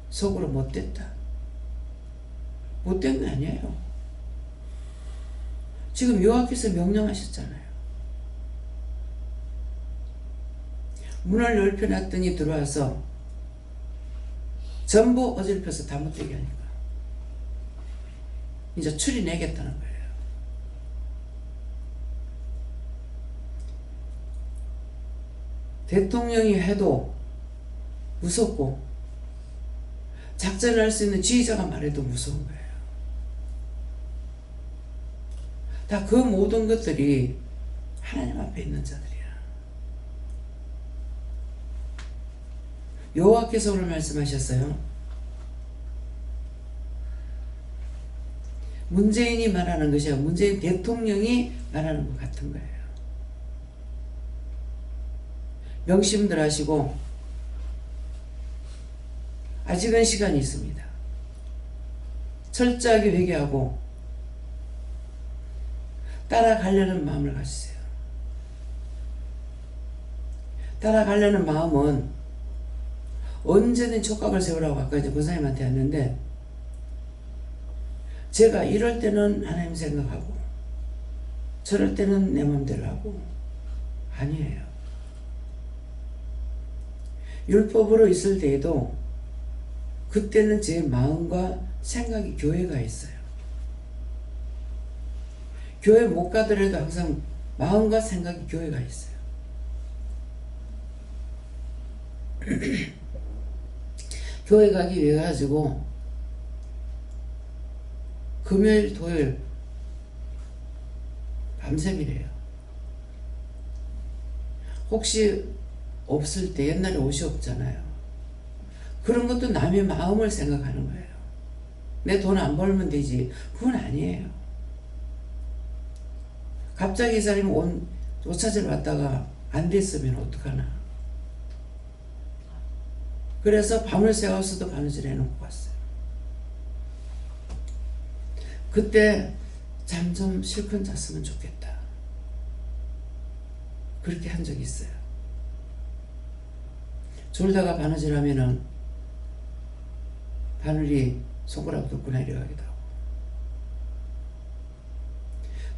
속으로 못됐다. 못된 거 아니에요. 지금 여호와께서 명령하셨잖아요. 문을 넓혀놨더니 들어와서 전부 어질펴서 다 못되게 하니까 이제 추리내겠다는 거예요. 대통령이 해도 무섭고 작전을 할 수 있는 지휘자가 말해도 무서운 거예요. 다 그 모든 것들이 하나님 앞에 있는 자들이야. 여호와께서 오늘 말씀하셨어요. 문재인이 말하는 것이 아니라 문재인 대통령이 말하는 것 같은 거예요. 명심들 하시고 아직은 시간이 있습니다. 철저하게 회개하고 따라가려는 마음을 가지세요. 따라가려는 마음은 언제든 촉각을 세우라고 아까 이제 권사님한테 했는데 제가 이럴 때는 하나님 생각하고 저럴 때는 내 마음대로 하고 아니에요. 율법으로 있을 때에도 그때는 제 마음과 생각이 교회가 있어요. 교회 못 가더라도 항상 마음과 생각이 교회가 있어요. 교회 가기 위해 가지고 금요일 토요일 밤샘이래요. 혹시 없을 때 옛날에 옷이 없잖아요. 그런 것도 남의 마음을 생각하는 거예요. 내 돈 안 벌면 되지. 그건 아니에요. 갑자기 이 사람이 옷 찾으러 왔다가 안 됐으면 어떡하나. 그래서 밤을 새워서도 바느질 해놓고 왔어요. 그때 잠 좀 실컷 잤으면 좋겠다. 그렇게 한 적이 있어요. 졸다가 바느질 하면은 바늘이 손가락 뚫고 내려가기도 하고.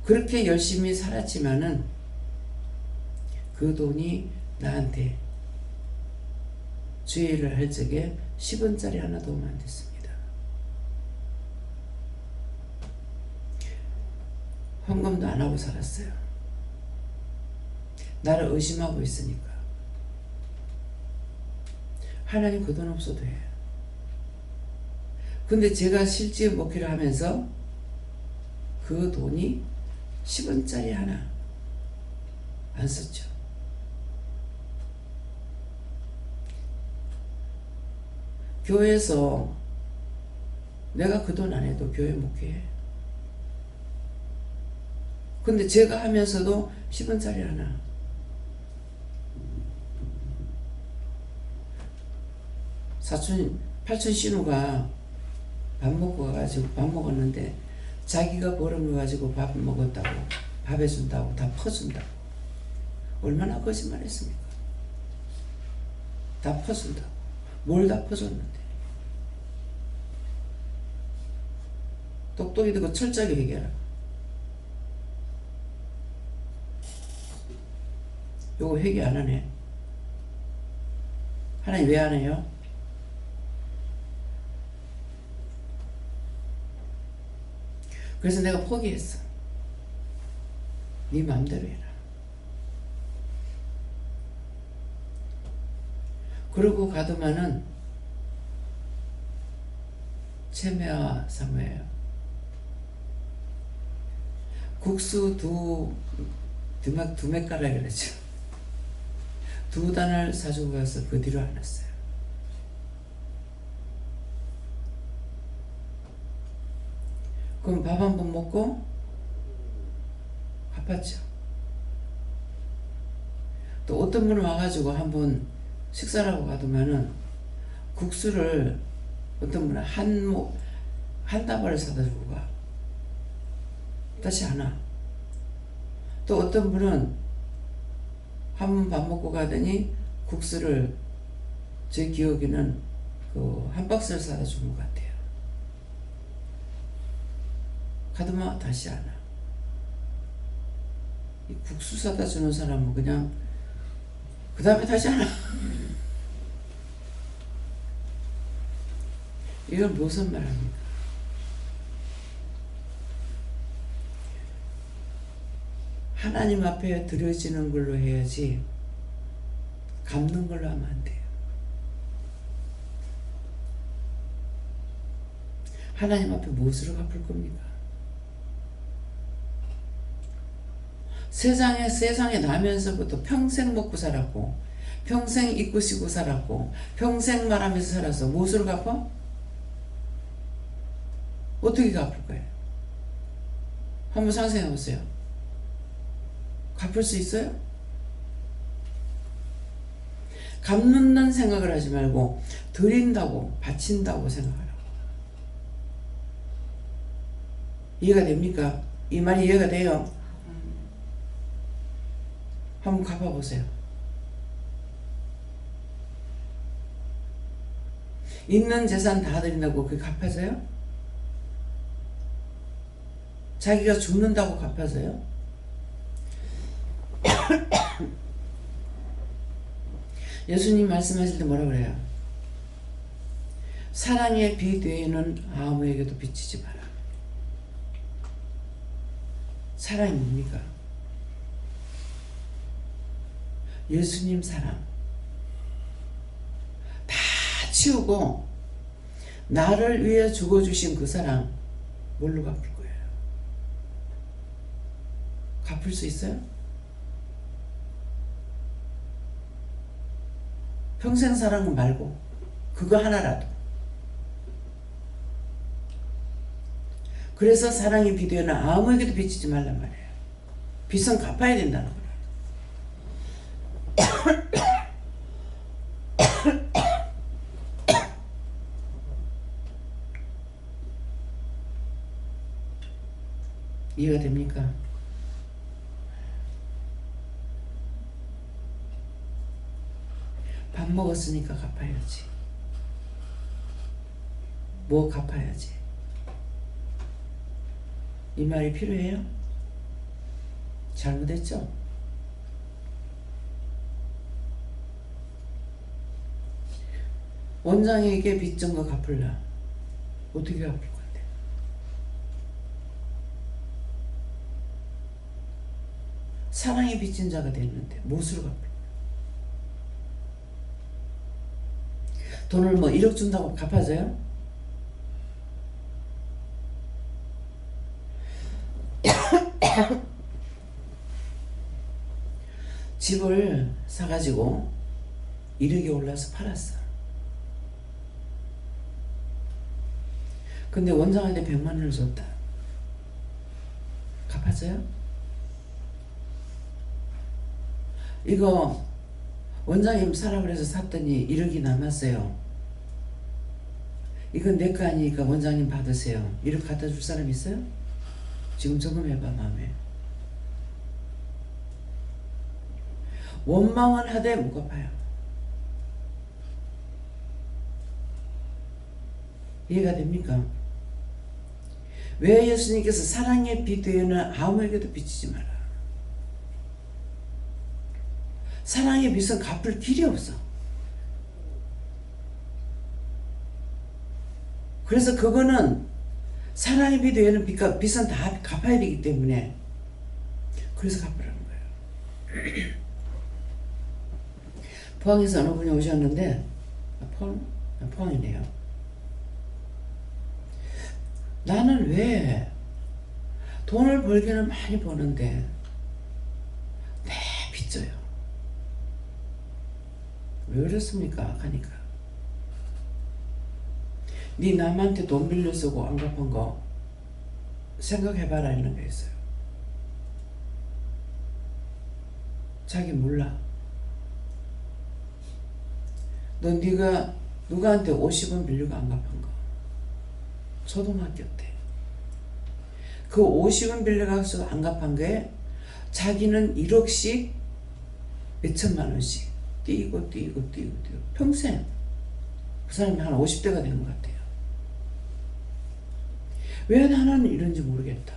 그렇게 열심히 살았지만은 그 돈이 나한테 주의를 할 적에 10원짜리 하나 도움 안 됐습니다. 헌금도 안 하고 살았어요. 나를 의심하고 있으니까. 하나님 그 돈 없어도 해. 근데 제가 실제 목회를 하면서 그 돈이 10원짜리 하나 안 썼죠. 교회에서 내가 그 돈 안 해도 교회 목회해. 근데 제가 하면서도 10원짜리 하나. 팔촌 신우가 밥 먹고 가가지고 밥 먹었는데 자기가 벌은 거 가지고 밥 먹었다고, 밥 해준다고, 다 퍼준다고. 얼마나 거짓말했습니까? 다 퍼준다고. 뭘 다 퍼줬는데. 똑똑히 듣고 철저하게 얘기하라. 요거 회개 안 하네. 하나님 왜 안 해요? 그래서 내가 포기했어. 네 마음대로 해라. 그러고 가더만은 체메와 사모예요. 국수 두 맷가락 그랬죠. 2단을 사주고 가서 그 뒤로 안 왔어요. 그럼 밥 한 번 먹고 갚았죠. 또 어떤 분은 와가지고 한 번 식사를 하고 가더만은 국수를 어떤 분은 한 다발을 사다 주고 가. 다시 안 와. 또 어떤 분은 한 번 밥 먹고 가더니 국수를 제 기억에는 한 박스를 사다 준 것 같아요. 가더만 다시 안 와. 이 국수 사다 주는 사람은 그냥 그 다음에 다시 안 와. 이건 무슨 말합니까? 하나님 앞에 드려지는 걸로 해야지 갚는 걸로 하면 안 돼요. 하나님 앞에 무엇으로 갚을 겁니까? 세상에 나면서부터 평생 먹고 살았고 평생 입고 쉬고 살았고 평생 말하면서 살아서 무엇으로 갚아? 어떻게 갚을 거예요? 한번 상상해 보세요. 갚을 수 있어요? 갚는다는 생각을 하지 말고 드린다고 바친다고 생각하라고. 이해가 됩니까? 이 말이 이해가 돼요? 한번 갚아보세요. 있는 재산 다 드린다고 그게 갚아져요? 자기가 죽는다고 갚아져요? 예수님 말씀하실 때 뭐라 그래요? 사랑의 빛 외에는 아무에게도 비치지 마라. 사랑이 뭡니까? 예수님 사랑 다 치우고 나를 위해 죽어주신 그 사랑 뭘로 갚을 거예요? 갚을 수 있어요? 평생 사랑은 말고 그거 하나라도. 그래서 사랑의 비디오는 아무에게도 비치지 말란 말이에요. 빚은 갚아야 된다는 거예요. 이해가 됩니까? 밥 먹었으니까 갚아야지. 뭐 갚아야지. 이 말이 필요해요? 잘못했죠? 원장에게 빚진 거 갚을라. 어떻게 갚을 건데? 사랑의 빚진 자가 됐는데 무엇으로 갚을 거야? 돈을 뭐 1억 준다고 갚아져요? 집을 사가지고 1억이 올라서 팔았어. 근데 원장한테 100만 원을 줬다. 갚았어요? 이거 원장님 사라 그래서 샀더니 1억이 남았어요. 이건 내 거 아니니까 원장님 받으세요. 1억 갖다 줄 사람 있어요? 지금 점검해봐 마음에. 원망은 하되 무겁아요. 이해가 됩니까? 왜 예수님께서 사랑의 빛 외에는 아무에게도 비치지 마라. 사랑의 빛은 갚을 길이 없어. 그래서 그거는 사랑의 빛 외에는 빛은 다 갚아야 되기 때문에 그래서 갚으라는 거예요. 포항에서 어느 분이 오셨는데 포항이네요. 나는 왜 돈을 벌기는 많이 버는데 내 빚져요. 왜 그렇습니까? 하니까 네 남한테 돈 빌려 쓰고 안 갚은 거 생각해봐라 이런 게 있어요. 자기 몰라. 너 네가 누구한테 50원 빌리고 안 갚은 거 초등학교 때 그 50원 빌려가서 안 갚은 게 자기는 1억씩 몇천만 원씩 뛰고 평생 그 사람이 한 50대가 된 것 같아요. 왜 나는 이런지 모르겠다.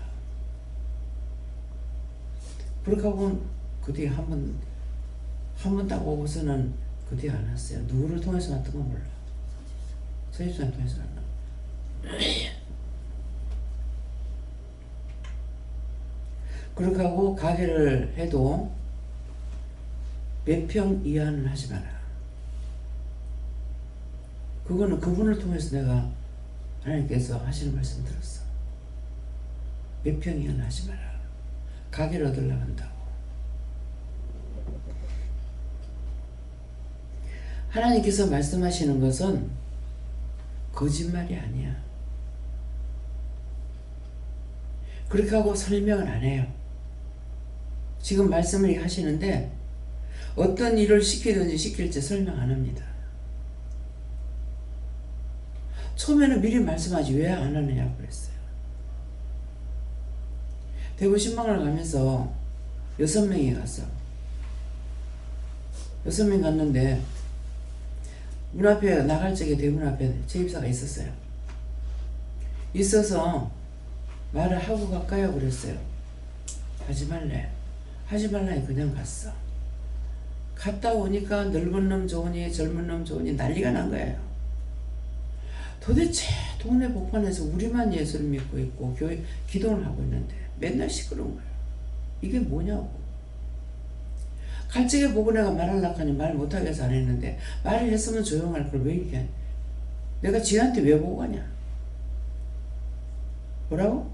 그렇게 하고 그 뒤에 한 번 딱 오고서는 그 뒤에 안 왔어요. 누구를 통해서 왔던 건 몰라. 서집사님 통해서 왔나. 그렇게 하고 가게를 해도 몇 평 이하는 하지 마라. 그거는 그분을 통해서 내가 하나님께서 하시는 말씀 들었어. 몇 평 이하는 하지 마라. 가게를 얻으려고 한다고. 하나님께서 말씀하시는 것은 거짓말이 아니야. 그렇게 하고 설명을 안 해요. 지금 말씀을 하시는데 어떤 일을 시키든지 시킬지 설명 안 합니다. 처음에는 미리 말씀하지 왜 안 하느냐고 그랬어요. 대구 신방을 가면서 6명이 갔어. 6명 갔는데 문 앞에 나갈 적에 대문 앞에 제입사가 있었어요. 있어서 말을 하고 갈까요? 그랬어요. 하지 말래. 하지 말라니 그냥 갔어. 갔다 오니까 늙은 놈 좋으니 젊은 놈 좋으니 난리가 난 거예요. 도대체 동네 복판에서 우리만 예수를 믿고 있고 교회 기도를 하고 있는데 맨날 시끄러운 거예요. 이게 뭐냐고. 갈증에 보고 내가 말하려고 하니 말 못하게 해서 안 했는데 말을 했으면 조용할 걸 왜 이렇게 하냐. 내가 지한테 왜 보고 가냐. 뭐라고?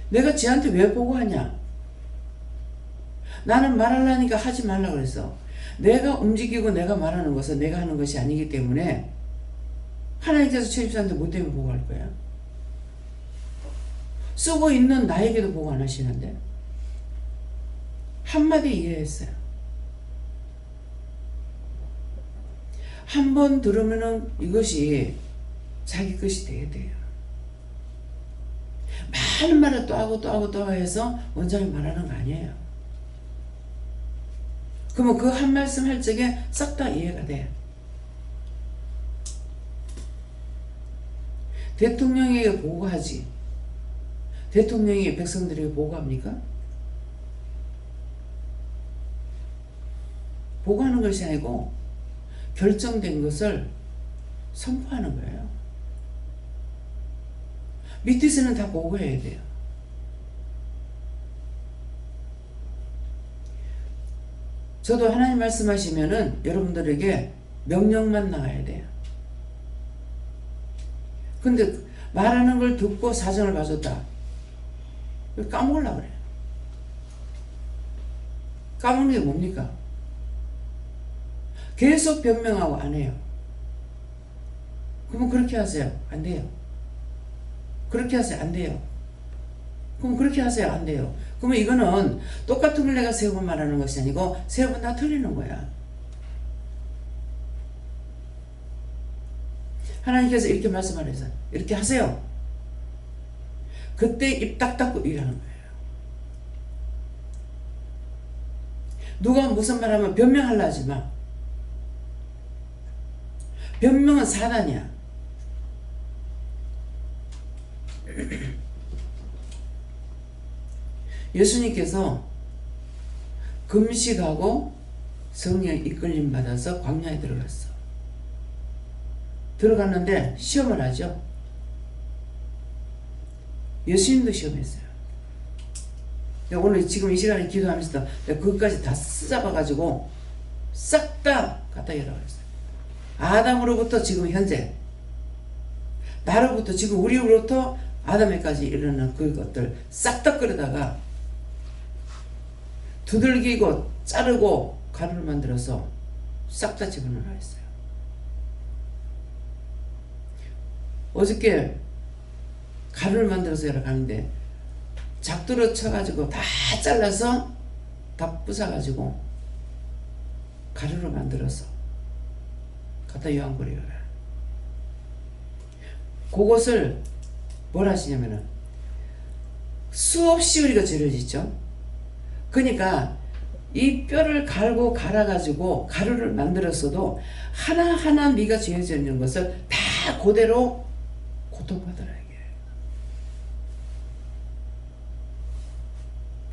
내가 지한테 왜 보고 하냐. 나는 말하려니까 하지 말라고 그랬어. 내가 움직이고 내가 말하는 것은 내가 하는 것이 아니기 때문에 하나님께서 최집사한테 뭐 때문에 보고 할 거야? 쓰고 있는 나에게도 보고 안 하시는데 한마디 이해했어요. 한 번 들으면은 이것이 자기 것이 돼야 돼요. 많은 말을 또 하고 해서 원장이 말하는 거 아니에요. 그러면 그 한 말씀 할 적에 싹 다 이해가 돼. 대통령에게 보고하지. 대통령이 백성들에게 보고합니까? 보고하는 것이 아니고 결정된 것을 선포하는 거예요. 밑에서는 다 보고해야 돼요. 저도 하나님 말씀하시면은 여러분들에게 명령만 나가야 돼요. 근데 말하는 걸 듣고 사정을 봐줬다. 까먹으려고 그래요. 까먹는 게 뭡니까? 계속 변명하고 안 해요. 그러면 그렇게 하세요. 안 돼요. 그렇게 하세요. 안 돼요. 그럼 그렇게 하세요. 안 돼요. 그러면 이거는 똑같은 걸 내가 세 번 말하는 것이 아니고 세 번 다 틀리는 거야. 하나님께서 이렇게 말씀하셔서 이렇게 하세요. 그때 입 딱 닫고 일하는 거예요. 누가 무슨 말하면 변명하려 하지 마. 변명은 사단이야. 예수님께서 금식하고 성령 이끌림 받아서 광야에 들어갔어. 들어갔는데 시험을 하죠. 예수님도 시험했어요. 오늘 지금 이 시간에 기도하면서도 그것까지 다 쓰잡아가지고 싹 다 갖다 열라고 했어요. 아담으로부터 지금 현재, 나로부터 지금 우리로부터 아담에까지 일어나는 그것들 싹 다 끌어다가 두들기고 자르고 가루를 만들어서 싹 다 집어넣으라 했어요. 어저께 가루를 만들어서 여러 가는데 작두로 쳐가지고 다 잘라서 다 부숴가지고 가루를 만들어서 갖다 요한벌에 가라. 그것을 뭘 하시냐면은 수없이 우리가 죄를 짓죠. 그러니까 이 뼈를 갈고 갈아가지고 가루를 만들었어도 하나하나 네가 죄져 있는 것을 다 그대로 고통받으라 이게.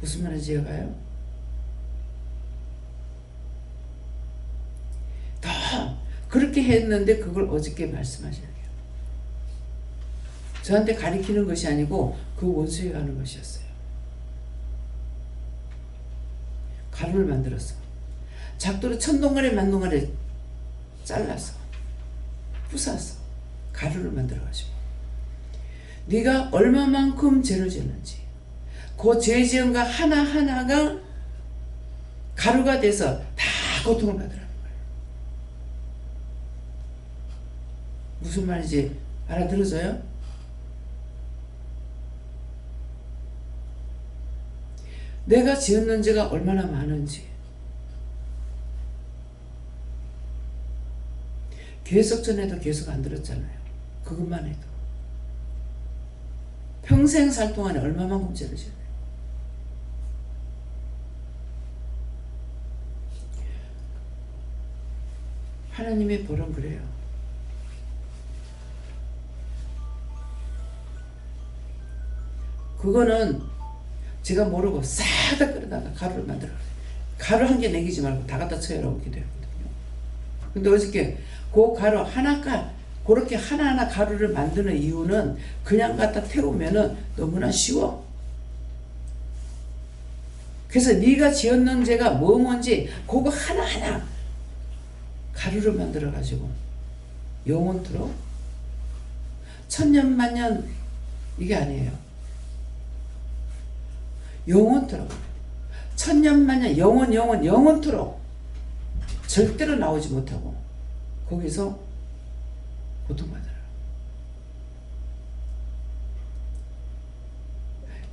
무슨 말인지 이해가요? 다 그렇게 했는데 그걸 어저께 말씀하시는 거예요. 저한테 가리키는 것이 아니고 그 원수에 가는 것이었어요. 가루를 만들어서 작두로 천동가리 만동가리 잘라서 부숴서 가루를 만들어가지고 네가 얼마만큼 죄를 지었는지 그 죄 지은 거 하나하나가 가루가 돼서 다 고통을 받으라는 거예요. 무슨 말인지 알아들어져요? 내가 지었는 죄가 얼마나 많은지 계속 전에도 계속 안 들었잖아요. 그것만 해도 평생 살 동안에 얼마만큼 죄를 지었나요? 하나님의 벌은 그래요. 그거는 제가 모르고 싹 다 끌어다가 가루를 만들어. 가루 한 개 내기지 말고 다 갖다 쳐요라고 기도했거든요. 근데 어저께 그 가루 하나가 그렇게 하나하나 가루를 만드는 이유는 그냥 갖다 태우면은 너무나 쉬워. 그래서 네가 지었는 죄가 뭔지 그거 하나하나 가루를 만들어 가지고 영원토록 천년만년 이게 아니에요. 영원토록 천년만년 영원토록 절대로 나오지 못하고 거기서 고통받아라.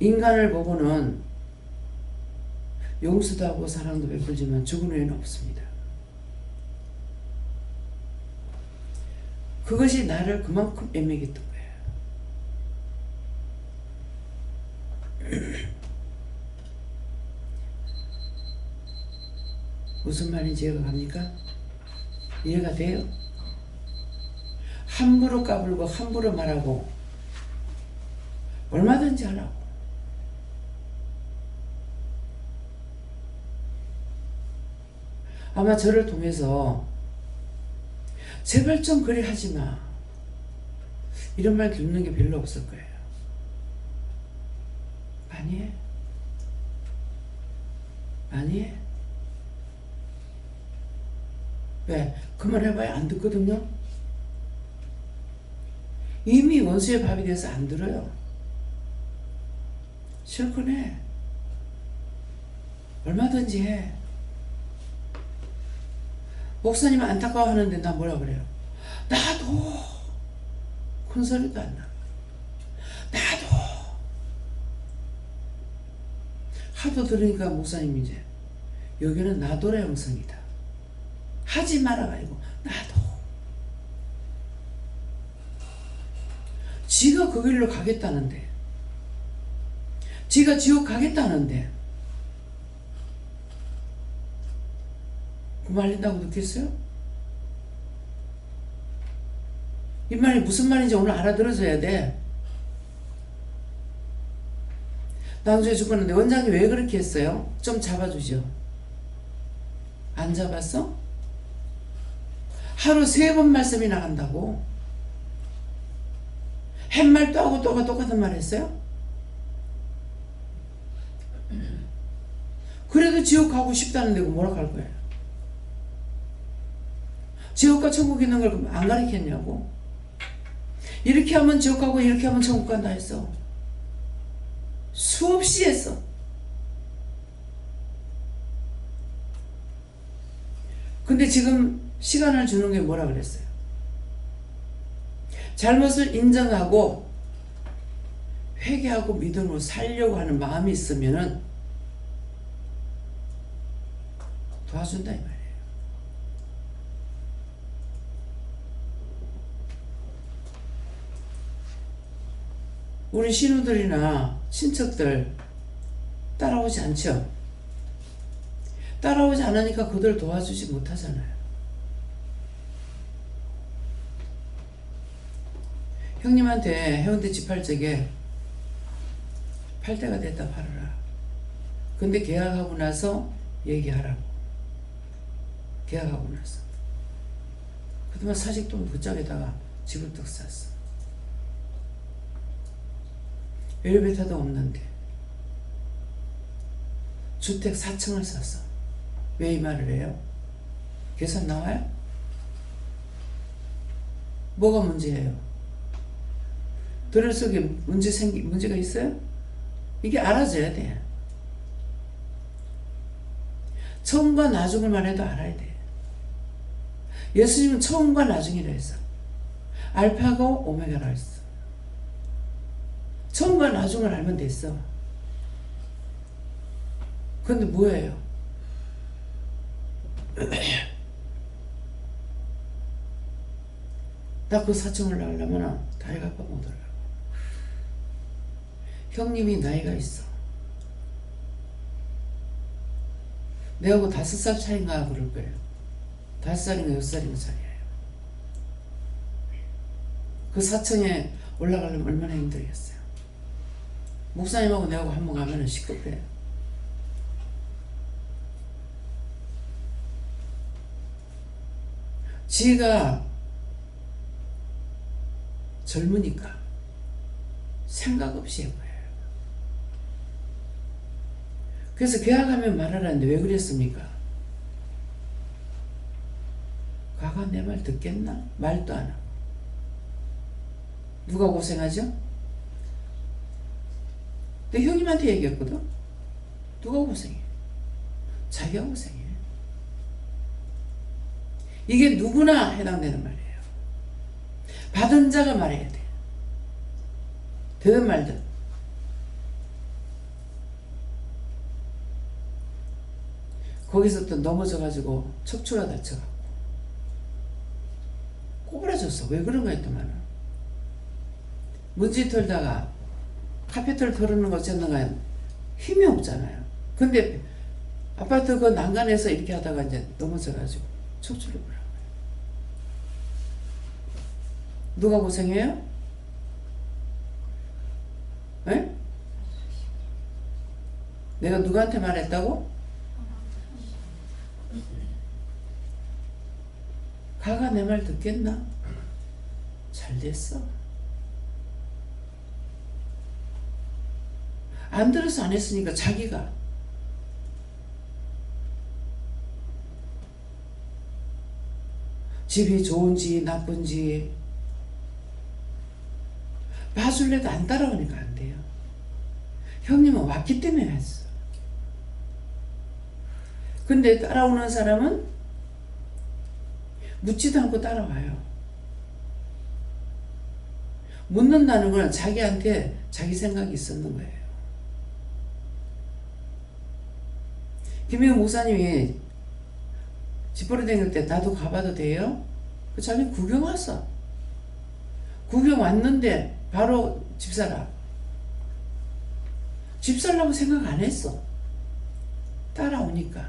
인간을 보고는 용서도 하고 사랑도 베풀지만 죽은 후에는 없습니다. 그것이 나를 그만큼 애매했던 거예요. 무슨 말인지 이해가 갑니까? 이해가 돼요? 함부로 까불고 함부로 말하고 얼마든지 하라고. 아마 저를 통해서 제발 좀 그리 하지마 이런 말 듣는 게 별로 없을 거예요. 많이 해? 많이 해? 왜? 그만해봐야 안 듣거든요. 이미 원수의 밥이 돼서 안 들어요. 실컷 해. 얼마든지 해. 목사님 안타까워하는데 나 뭐라 그래요? 나도 큰 소리도 안 나. 나도 하도 들으니까 목사님 이제 여기는 나도라 영성이다. 하지 말아가지고 나도. 지가 그 길로 가겠다는데 지가 지옥 가겠다는데 그 말린다고 느꼈어요? 이 말이 무슨 말인지 오늘 알아들어줘야 돼. 나중에 죽었는데 원장님 왜 그렇게 했어요? 좀 잡아주죠. 안 잡았어? 하루 3번 말씀이 나간다고. 햇말 또 하고 또가 똑같은 말 했어요? 그래도 지옥 가고 싶다는데 뭐라 할 거예요? 지옥과 천국 있는 걸 안 가르쳤냐고. 이렇게 하면 지옥 가고 이렇게 하면 천국 간다 했어. 수없이 했어. 근데 지금 시간을 주는 게 뭐라 그랬어요? 잘못을 인정하고 회개하고 믿음으로 살려고 하는 마음이 있으면은 도와준다 이 말이에요. 우리 신우들이나 친척들 따라오지 않죠? 따라오지 않으니까 그들 도와주지 못하잖아요. 형님한테 해운대 집 팔 적에 팔 때가 됐다 팔아라. 근데 계약하고 나서 얘기하라고. 계약하고 나서. 그동안 사직동 그 짝에다가 집을 떡 쌌어. 엘리베이터도 없는데 주택 4층을 샀어. 왜 이 말을 해요? 계산 나와요? 뭐가 문제예요? 들을 속에 문제가 있어요? 이게 알아져야 돼. 처음과 나중을 말해도 알아야 돼. 예수님은 처음과 나중이라 했어. 알파고 오메가라 했어. 처음과 나중을 알면 됐어. 근데 뭐예요? 나 그 4층 올라가려면 다리가 아파 못 올라가. 형님이 나이가 있어. 내하고 5살 차이인가 그럴 거예요. 5살인가 6살인가 차이예요. 그 4층에 올라가려면 얼마나 힘들겠어요. 목사님하고 내하고 한번 가면 시끄러워요. 지가 젊으니까 생각 없이 해봐요. 그래서 계약하면 말하라는데 왜 그랬습니까? 가가 내 말 듣겠나? 말도 안 하고. 누가 고생하죠? 내 형님한테 얘기했거든. 누가 고생해? 자기가 고생해. 이게 누구나 해당되는 말이에요. 받은 자가 말해야 돼. 되든 말든. 거기서 또 넘어져가지고 척추가 다쳐갖고 꼬부라졌어. 왜 그런가 했더만 문지 털다가 카페트를 털는 거 어쨌는가 힘이 없잖아요. 근데 아파트 그 난간에서 이렇게 하다가 이제 넘어져가지고 척추를 부른 거예요. 누가 고생해요? 에? 내가 누구한테 말했다고? 가가 내 말 듣겠나? 잘 됐어. 안 들어서 안 했으니까 자기가 집이 좋은지 나쁜지 봐줄래도 안 따라오니까 안 돼요. 형님은 왔기 때문에 했어. 근데 따라오는 사람은 묻지도 않고 따라와요. 묻는다는 건 자기한테 자기 생각이 있었는 거예요. 김혜영 목사님이 집보러 다닐 때 나도 가봐도 돼요? 그 자기 구경 왔어. 구경 왔는데 바로 집사라. 집 살라고 생각 안 했어. 따라오니까.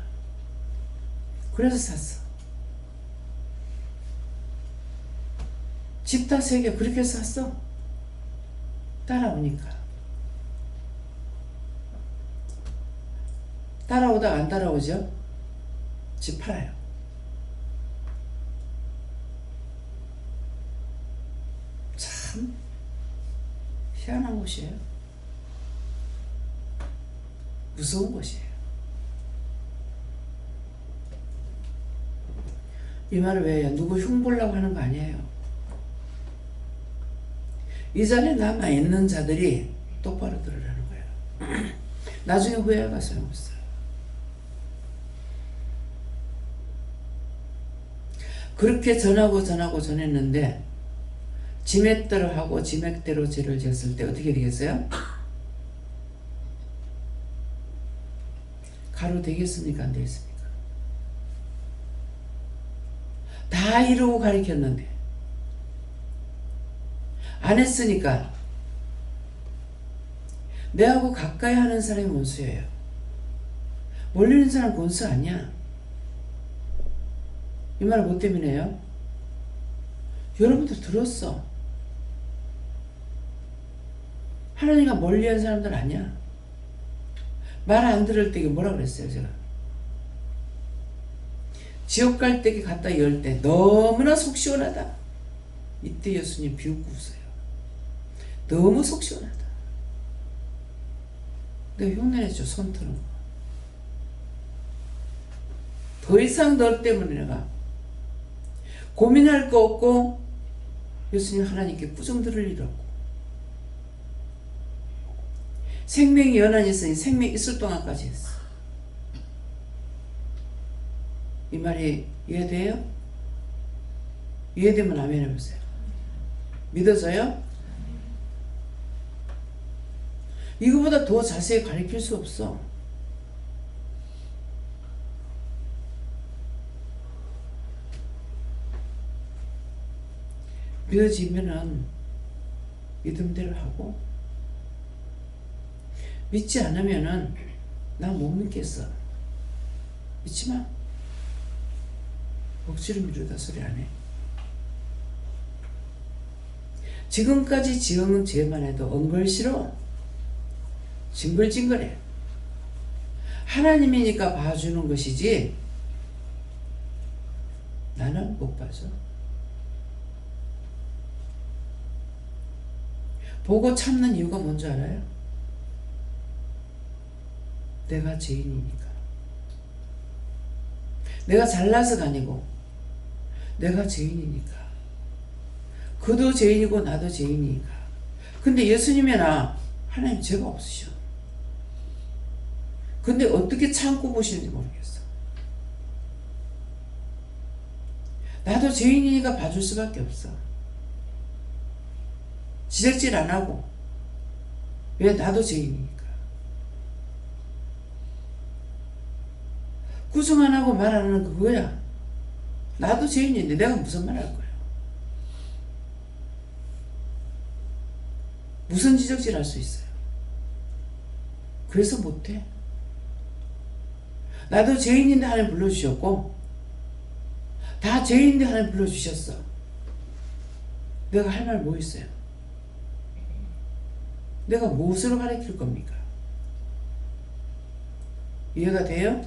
그래서 샀어. 집 다 3개 그렇게 샀어. 따라오니까. 따라오다 안 따라오죠? 집 팔아요. 참 희한한 곳이에요. 무서운 곳이에요. 이 말을 왜 해요? 누구 흉보려고 하는 거 아니에요. 이 자리에 남아있는 자들이 똑바로 들으라는 거예요. 나중에 후회가 소용없어요. 그렇게 전했는데 지맥대로 하고 지맥대로 죄를 지었을 때 어떻게 되겠어요? 가로 되겠습니까? 안 되겠습니까? 다 이루고 가르쳤는데 안 했으니까 내하고 가까이 하는 사람이 원수예요. 멀리 있는 사람 원수 아니야. 이 말을 뭐 때문에 해요? 여러분들 들었어. 하나님과 멀리한 사람들 아니야. 말 안 들을 때 뭐라 그랬어요 제가? 지옥 갈 때 갖다 열 때 너무나 속 시원하다. 이때 예수님 비웃고 웃어요. 너무 속 시원하다. 내가 흉내내죠. 손 트는 거. 더 이상 너 때문에 내가 고민할 거 없고 예수님 하나님께 꾸중 들을 일 없고 생명이 연한이 있으니 생명 있을 동안까지 했어. 이 말이 이해돼요? 이해되면 아멘 해보세요. 믿어져요? 이거보다 더 자세히 가르칠 수 없어. 믿어지면은 믿음대로 하고 믿지 않으면은 나 못 믿겠어. 믿지 마. 억지로 미루다 소리 안 해. 지금까지 지은 죄만 해도 엉글시러 징글징글해. 하나님이니까 봐주는 것이지 나는 못 봐줘. 보고 참는 이유가 뭔지 알아요? 내가 죄인이니까. 내가 잘나서가 아니고 내가 죄인이니까. 그도 죄인이고 나도 죄인이니까. 근데 예수님이나 하나님 죄가 없으셔. 근데 어떻게 참고 보시는지 모르겠어. 나도 죄인이니까 봐줄 수밖에 없어. 지적질 안 하고. 왜? 나도 죄인이니까. 구성 안 하고 말 안 하는 거 그거야. 나도 죄인인데 내가 무슨 말 할 거야. 무슨 지적질 할 수 있어요. 그래서 못해. 나도 죄인인데 하나님 불러주셨고 다 죄인인데 하나님 불러주셨어. 내가 할 말 뭐 있어요? 내가 무엇으로 가르칠 겁니까? 이해가 돼요?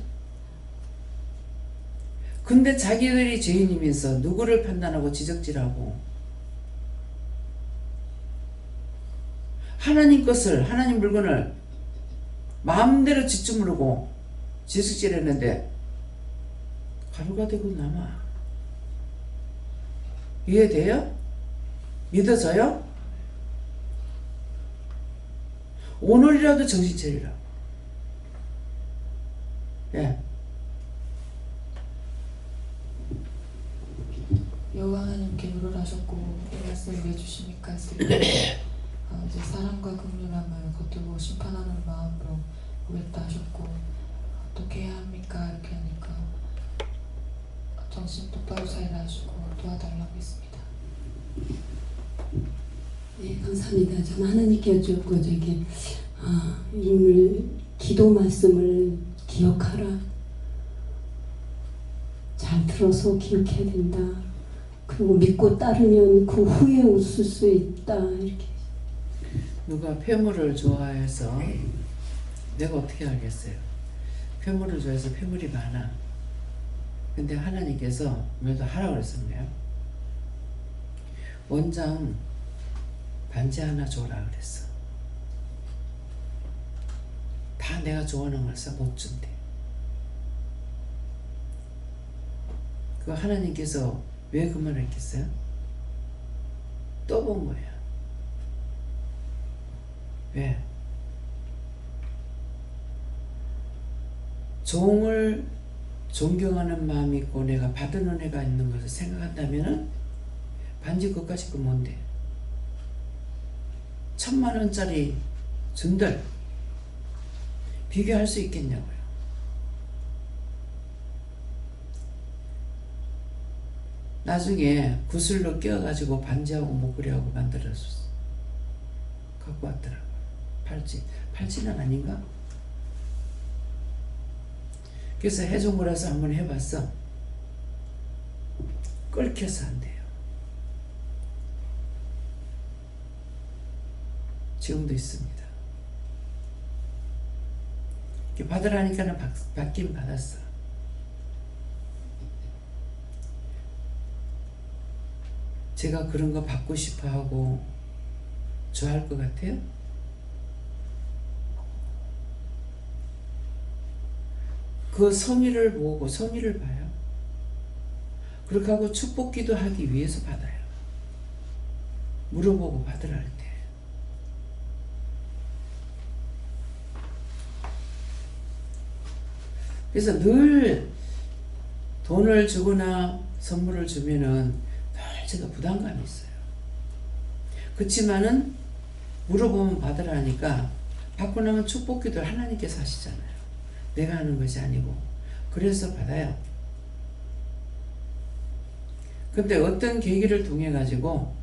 근데 자기들이 죄인이면서 누구를 판단하고 지적질하고 하나님 것을, 하나님 물건을 마음대로 짓주무르고 지적질했는데 가루가 되고 남아. 이해돼요? 믿어져요? 오늘이라도 정신 차리라. 예. 여호와 하나님께 물으라셨고 이 말씀을 왜 주십니까 했을 때 이제 사랑과 긍휼함을 겉으로 심판하는 마음으로 오겠다 하셨고 어떻게 해야 합니까? 이렇게 하니까 정신 똑바로 차리라 하시고 도와달라고 했습니다. 네, 감사합니다. 저는 하나님께 여쭙고 저기 오늘 기도 말씀을 기억하라. 잘 들어서 기억해야 된다. 그리고 믿고 따르면 그 후에 웃을 수 있다. 이렇게. 누가 폐물을 좋아해서 내가 어떻게 알겠어요? 폐물을 좋아해서 폐물이 많아. 근데 하나님께서 뭐도 하라고 그랬던 거예요. 원장 반지 하나 줘라 그랬어. 다 내가 좋아하는 걸 써 못 준대. 그 하나님께서 왜 그 말을 했겠어요? 또 본 거야. 왜? 종을 존경하는 마음이 있고 내가 받은 은혜가 있는 것을 생각한다면은 반지 그까짓 거 뭔데? 1,000만 원짜리 준들 비교할 수 있겠냐고요. 나중에 구슬로 끼워가지고 반지하고 목걸이하고 만들어줬어. 갖고 왔더라고. 팔찌는 아닌가? 그래서 해준 거라서 한번 해봤어. 끓여서 안 돼요. 지금도 있습니다. 이렇게 받으라니까는 받긴 받았어. 제가 그런 거 받고 싶어 하고 좋아할 것 같아요? 그 성의를 보고 성의를 봐요. 그렇게 하고 축복기도 하기 위해서 받아요. 물어보고 받으라 할 때. 그래서 늘 돈을 주거나 선물을 주면은 늘 제가 부담감이 있어요. 그렇지만은 물어보면 받으라 하니까 받고 나면 축복기도를 하나님께서 하시잖아요. 내가 하는 것이 아니고. 그래서 받아요. 근데 어떤 계기를 통해 가지고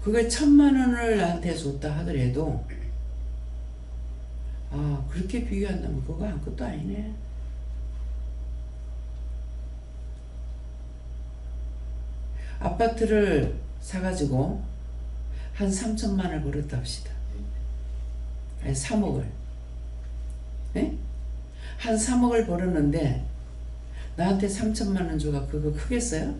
그게 1,000만 원을 나한테 줬다 하더라도 아, 그렇게 비교한다면 그거 아무것도 아니네. 아파트를 사가지고 한 3천만 원을 벌었다 합시다. 아니 3억을. 네? 한 3억을 벌었는데 나한테 3천만 원 줘가 그거 크겠어요?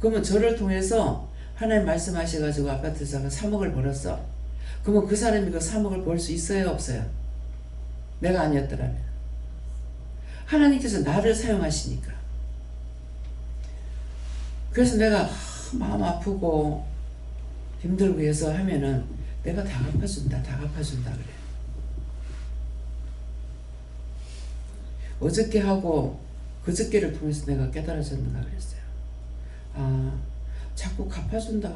그러면 저를 통해서 하나님 말씀하셔가지고 아파트 사가 3억을 벌었어. 그러면 그 사람이 그 3억을 벌 수 있어요? 없어요? 내가 아니었더라면. 하나님께서 나를 사용하시니까. 그래서 내가 마음 아프고 힘들고 해서 하면은 내가 다 갚아준다 그래. 어저께 하고 그저께를 통해서 내가 깨달아졌는가 그랬어요. 아, 자꾸 갚아준다.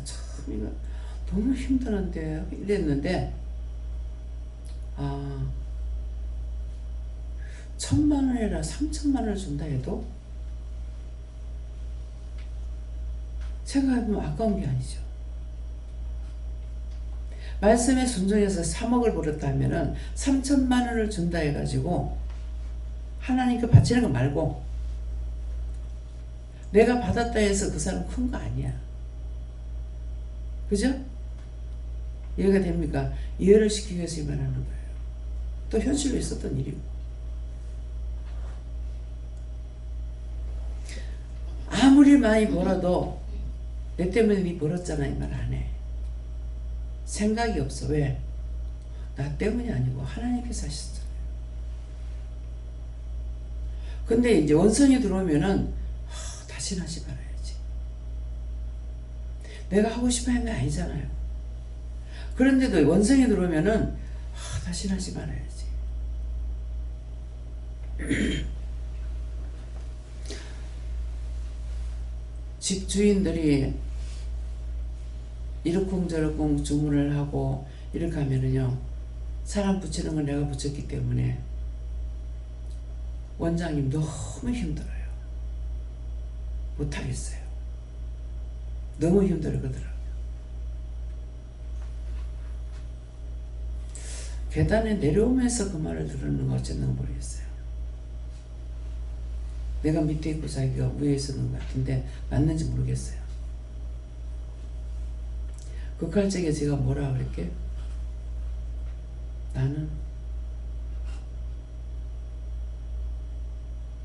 참 이거 너무 힘드는데 이랬는데 1,000만 원이라 3천만 원을 준다 해도 생각해보면 아까운 게 아니죠. 말씀에 순종해서 3억을 벌었다 하면은 3천만 원을 준다 해가지고 하나님께 바치는 거 말고 내가 받았다 해서 그 사람 큰 거 아니야. 그죠? 이해가 됩니까? 이해를 시키기 위해서 이 말하는 거예요. 또 현실로 있었던 일이고. 아무리 많이 벌어도 내 때문에 니 벌었잖아 이 말 안 해. 생각이 없어. 왜? 나 때문이 아니고 하나님께서 하셨잖아요. 근데 이제 원성이 들어오면은 다시는 하지 말아야지. 내가 하고 싶어 하는 게 아니잖아요. 그런데도 원성이 들어오면은 다시는 하지 말아야지. 집주인들이 이러쿵저러쿵 주문을 하고 이렇게 하면은요, 사람 붙이는 건 내가 붙였기 때문에 원장님 너무 힘들어요. 못하겠어요. 너무 힘들거더라고요. 계단에 내려오면서 그 말을 들었는 거 어쨌는 모르겠어요. 내가 밑에 있고 자기가 위에 있었는 것 같은데 맞는지 모르겠어요. 그 칼적에 제가 뭐라 그랬게? 나는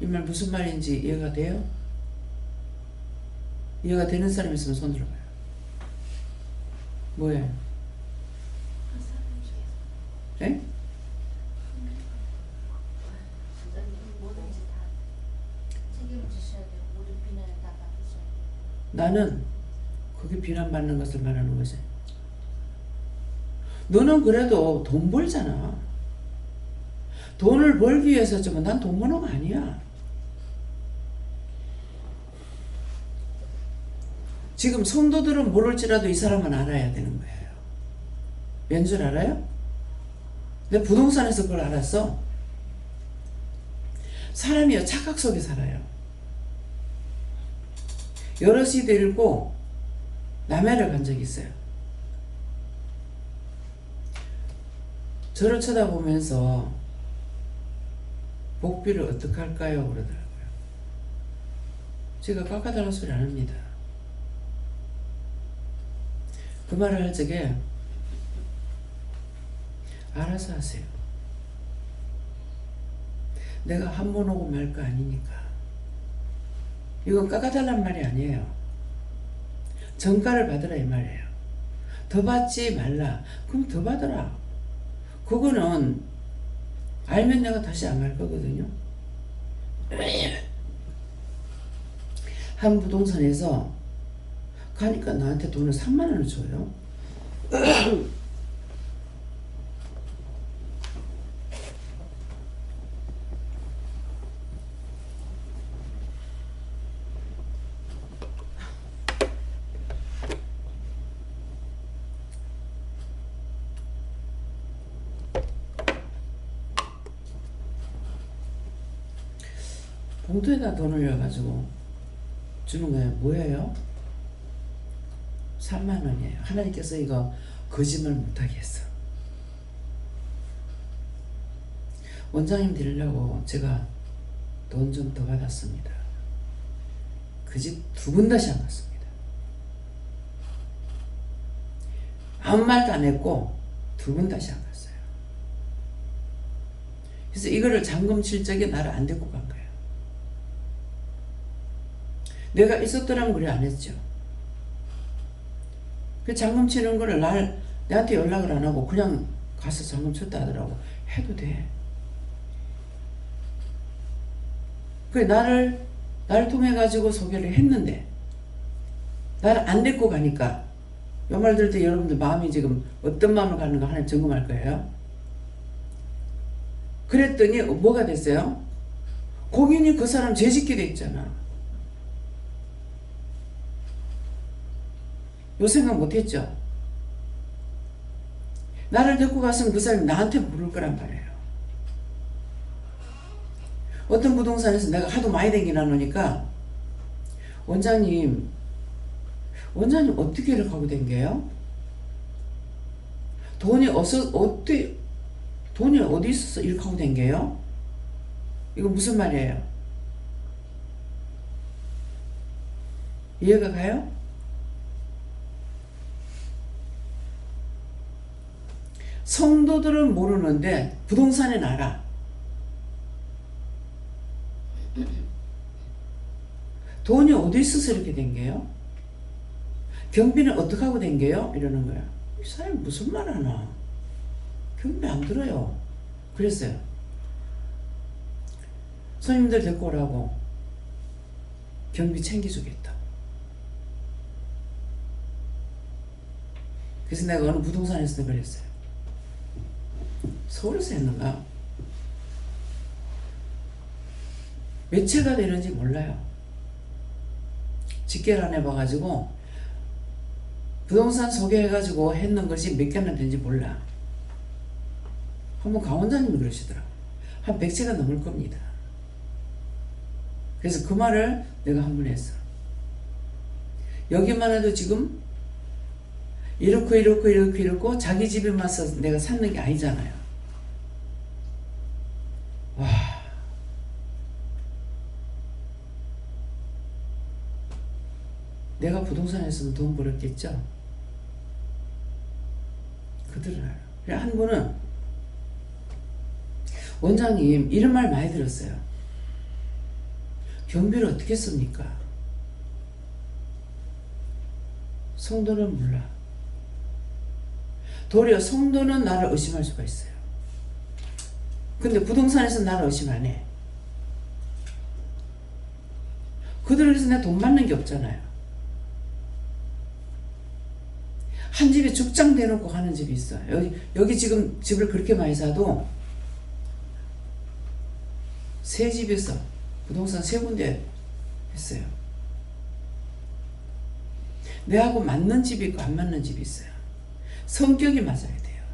이 말 무슨 말인지 이해가 돼요? 이해가 되는 사람 있으면 손 들어봐요. 뭐예요? 네? 나는 그게 비난받는 것을 말하는 거지. 너는 그래도 돈 벌잖아. 돈을 벌기 위해서 좀 난 돈 버는 거 아니야. 지금 성도들은 모를지라도 이 사람은 알아야 되는 거예요. 왠 줄 알아요? 내 부동산에서 그걸 알았어. 사람이요 착각 속에 살아요. 여럿이 데리고 남해를 간 적이 있어요. 저를 쳐다보면서 복비를 어떻게 할까요? 그러더라고요. 제가 깎아달라는 소리 안 합니다. 그 말을 할 적에 알아서 하세요. 내가 한 번 오고 말 거 아니니까. 이건 깎아달란 말이 아니에요. 정가를 받으라 이 말이에요. 더 받지 말라. 그럼 더 받으라. 그거는 알면 내가 다시 안 갈 거거든요. 한 부동산에서 가니까 나한테 돈을 3만 원을 줘요. 봉투에다 돈을 넣어가지고 주는 거예요. 뭐예요? 3만 원이에요. 하나님께서 이거 거짓말 못하게 했어. 원장님 드리려고 제가 돈 좀 더 받았습니다. 그 집 2번 다시 안 갔습니다. 아무 말도 안 했고 2번 다시 안 갔어요. 그래서 이거를 잔금 칠 적에 나를 안 데리고 간 거예요. 내가 있었더라면 그래 안 했죠. 그 잔금 치는 거를 내한테 연락을 안 하고 그냥 가서 잔금 쳤다 하더라고. 해도 돼. 그 나를 통해 가지고 소개를 했는데 나를 안 데리고 가니까 이 말 들을 때 여러분들 마음이 지금 어떤 마음을 갖는가 하나님 점검할 거예요. 그랬더니 뭐가 됐어요? 고객님 그 사람 죄짓게 돼 있잖아. 요 생각 못했죠? 나를 데리고 갔으면 그 사람이 나한테 물을 거란 말이에요. 어떤 부동산에서 내가 하도 많이 댕기나 놓으니까 원장님 어떻게 이렇게 하고 댕겨요? 돈이 어디 있어서 이렇게 하고 댕겨요? 이거 무슨 말이에요? 이해가 가요? 성도들은 모르는데 부동산은 알아. 돈이 어디 있어서 이렇게 댕겨요? 경비는 어떻게 하고 댕겨요? 이러는 거야. 이 사람이 무슨 말 하나? 경비 안 들어요. 그랬어요. 손님들 데리고 오라고 경비 챙겨주겠다. 그래서 내가 어느 부동산에서 그랬어요. 서울에서 했는가? 몇 채가 되는지 몰라요. 집계를 안 해봐가지고 부동산 소개해가지고 했는 것이 몇 개나 되는지 몰라. 한번 강원장님이 그러시더라고. 한 100채가 넘을 겁니다. 그래서 그 말을 내가 한 번 했어. 여기만 해도 지금 이렇고 자기 집에만 서 내가 샀는 게 아니잖아요. 내가 부동산에 있으면 돈 벌었겠죠? 그들은 알아. 그래 한 분은 원장님 이런 말 많이 들었어요. 경비를 어떻게 씁니까? 성도는 몰라. 도리어 성도는 나를 의심할 수가 있어요. 근데 부동산에서 나를 의심 안 해. 그들에서 내가 돈 받는 게 없잖아요. 한 집에 죽장 대놓고 가는 집이 있어. 여기 지금 집을 그렇게 많이 사도 세 집에서 부동산 세 군데 했어요. 내하고 맞는 집이 있고 안 맞는 집이 있어요. 성격이 맞아야 돼요.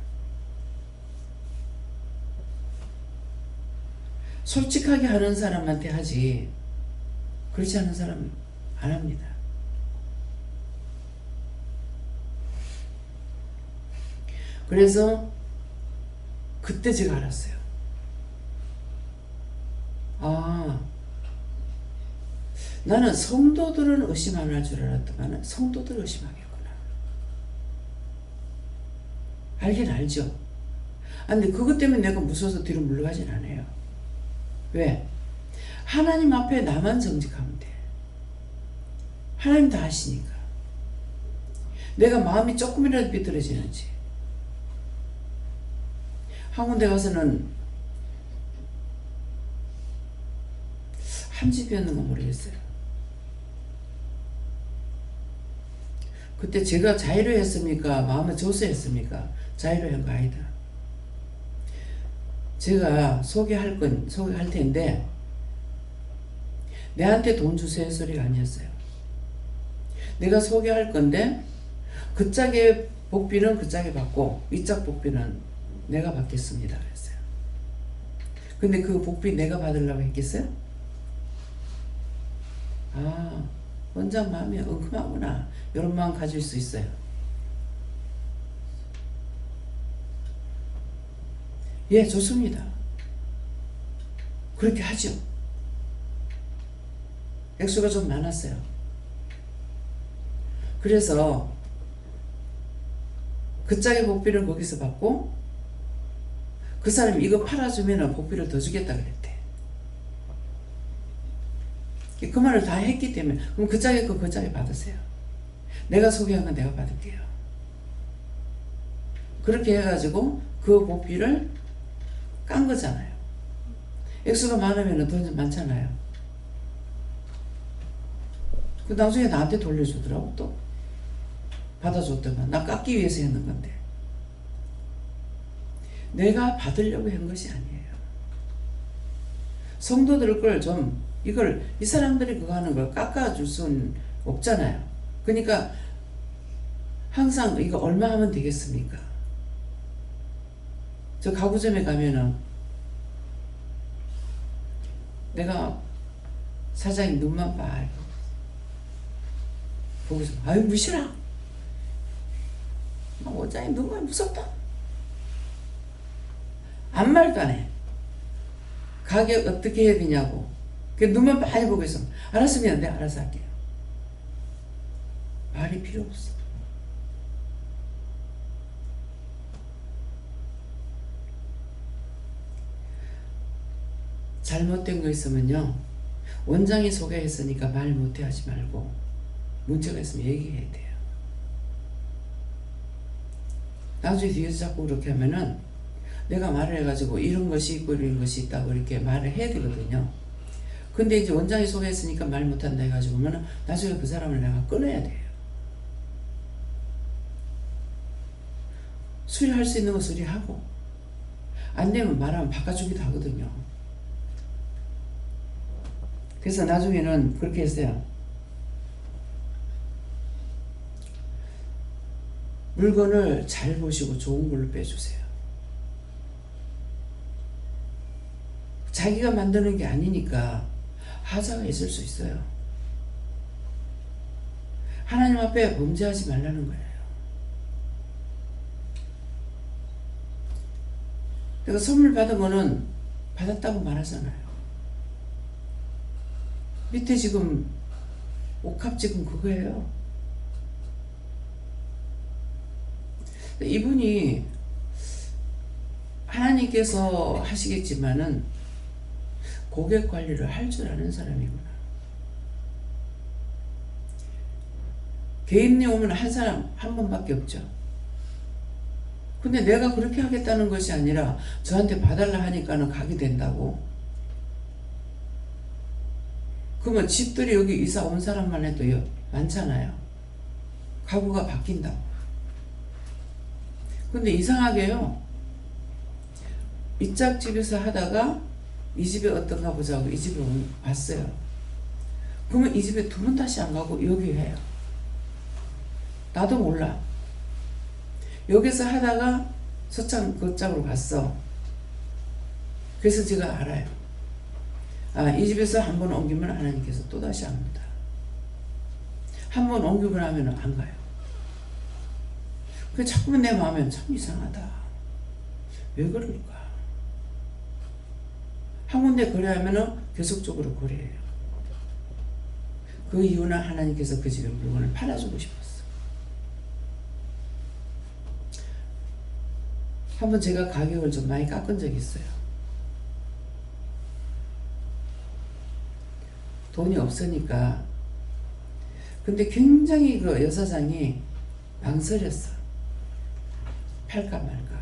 솔직하게 하는 사람한테 하지 그렇지 않은 사람 안 합니다. 그래서 그때 제가 알았어요. 아, 나는 성도들은 의심 안 할 줄 알았더만 성도들을 의심하겠구나. 알긴 알죠. 아, 근데 그것 때문에 내가 무서워서 뒤로 물러가진 않아요. 왜? 하나님 앞에 나만 정직하면 돼. 하나님 다 아시니까. 내가 마음이 조금이라도 비뚤어지는지. 한 군데 가서는 한 집이었는가 모르겠어요. 그때 제가 자의로 했습니까? 마음에 줘서 했습니까? 자의로 한 거 아니다. 제가 소개할 텐데 내한테 돈 주세요 소리가 아니었어요. 내가 소개할 건데 그 짝의 복비는 그 짝이 받고 이 짝 복비는 내가 받겠습니다 그랬어요. 근데 그 복비 내가 받으려고 했겠어요? 아, 원장 마음이 엉큼하구나 이런 마음 가질 수 있어요. 예, 좋습니다. 그렇게 하죠. 액수가 좀 많았어요. 그래서 그 짝의 복비를 거기서 받고 그 사람이 이거 팔아주면 복비를 더 주겠다 그랬대. 그 말을 다 했기 때문에 그럼 그 짝의 거 그 짝에 받으세요. 내가 소개한 건 내가 받을게요. 그렇게 해가지고 그 복비를 깐 거잖아요. 액수가 많으면 돈 많잖아요. 그 나중에 나한테 돌려주더라고. 또 받아줬더만 나 깎기 위해서 했는 건데 내가 받으려고 한 것이 아니에요. 성도들 걸 좀 이 사람들이 그거 하는 걸 깎아줄 수는 없잖아요. 그러니까 항상 이거 얼마 하면 되겠습니까? 저 가구점에 가면은 내가 사장님 눈만 봐요. 보고서 아유 무시라. 원장님 눈만 무섭다. 아무 말도 안 해. 가격 어떻게 해야 되냐고. 그 눈만 많이 보고 있어. 알았으면 내가 알아서 할게요. 말이 필요 없어. 잘못된 거 있으면요. 원장이 소개했으니까 말 못해 하지 말고 문제가 있으면 얘기해야 돼요. 나중에 뒤에서 자꾸 그렇게 하면은 내가 말을 해가지고 이런 것이 있고 이런 것이 있다고 이렇게 말을 해야 되거든요. 근데 이제 원장이 소개했으니까 말 못한다 해가지고 그러면 나중에 그 사람을 내가 끊어야 돼요. 수리할 수 있는 거 수리하고 안 되면 말하면 바꿔주기도 하거든요. 그래서 나중에는 그렇게 했어요. 물건을 잘 보시고 좋은 걸로 빼주세요. 자기가 만드는 게 아니니까 하자가 있을 수 있어요. 하나님 앞에 범죄하지 말라는 거예요. 내가 선물 받은 거는 받았다고 말하잖아요. 밑에 지금 옥합 지금 그거예요. 이분이 하나님께서 하시겠지만은 고객 관리를 할 줄 아는 사람이구나. 개인이 오면 한 사람 한 번밖에 없죠. 근데 내가 그렇게 하겠다는 것이 아니라 저한테 봐달라 하니까는 가게 된다고. 그러면 집들이 여기 이사 온 사람만 해도 많잖아요. 가구가 바뀐다고. 근데 이상하게요. 이 짝집에서 하다가 이 집에 어떤가 보자고 이 집에 왔어요. 그러면 이 집에 두 번 다시 안 가고 여기 해요. 나도 몰라. 여기서 하다가 서창 그 짝으로 갔어. 그래서 제가 알아요. 이 집에서 한 번 옮기면 하나님께서 또 다시 합니다. 한 번 옮기고 나면 안 가요. 그 자꾸만 내 마음에 참 이상하다. 왜 그럴까? 한 군데 거래하면은 계속적으로 거래해요. 그 이유는 하나님께서 그 집에 물건을 팔아주고 싶었어. 한번 제가 가격을 좀 많이 깎은 적이 있어요. 돈이 없으니까. 근데 굉장히 그 여사장이 망설였어. 팔까 말까.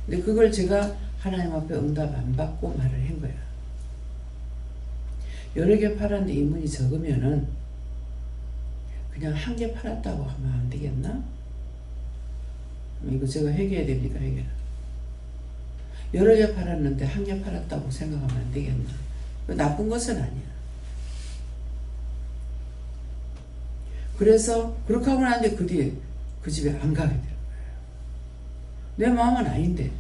근데 그걸 제가 하나님 앞에 응답 안 받고 말을 한 거야. 여러 개 팔았는데 인문이 적으면은 그냥 한 개 팔았다고 하면 안 되겠나? 이거 제가 회개해야 됩니까? 회개. 여러 개 팔았는데 한 개 팔았다고 생각하면 안 되겠나? 나쁜 것은 아니야. 그래서 그렇게 하고 나는데 그 뒤에 그 집에 안 가게 되는 거예요. 내 마음은 아닌데.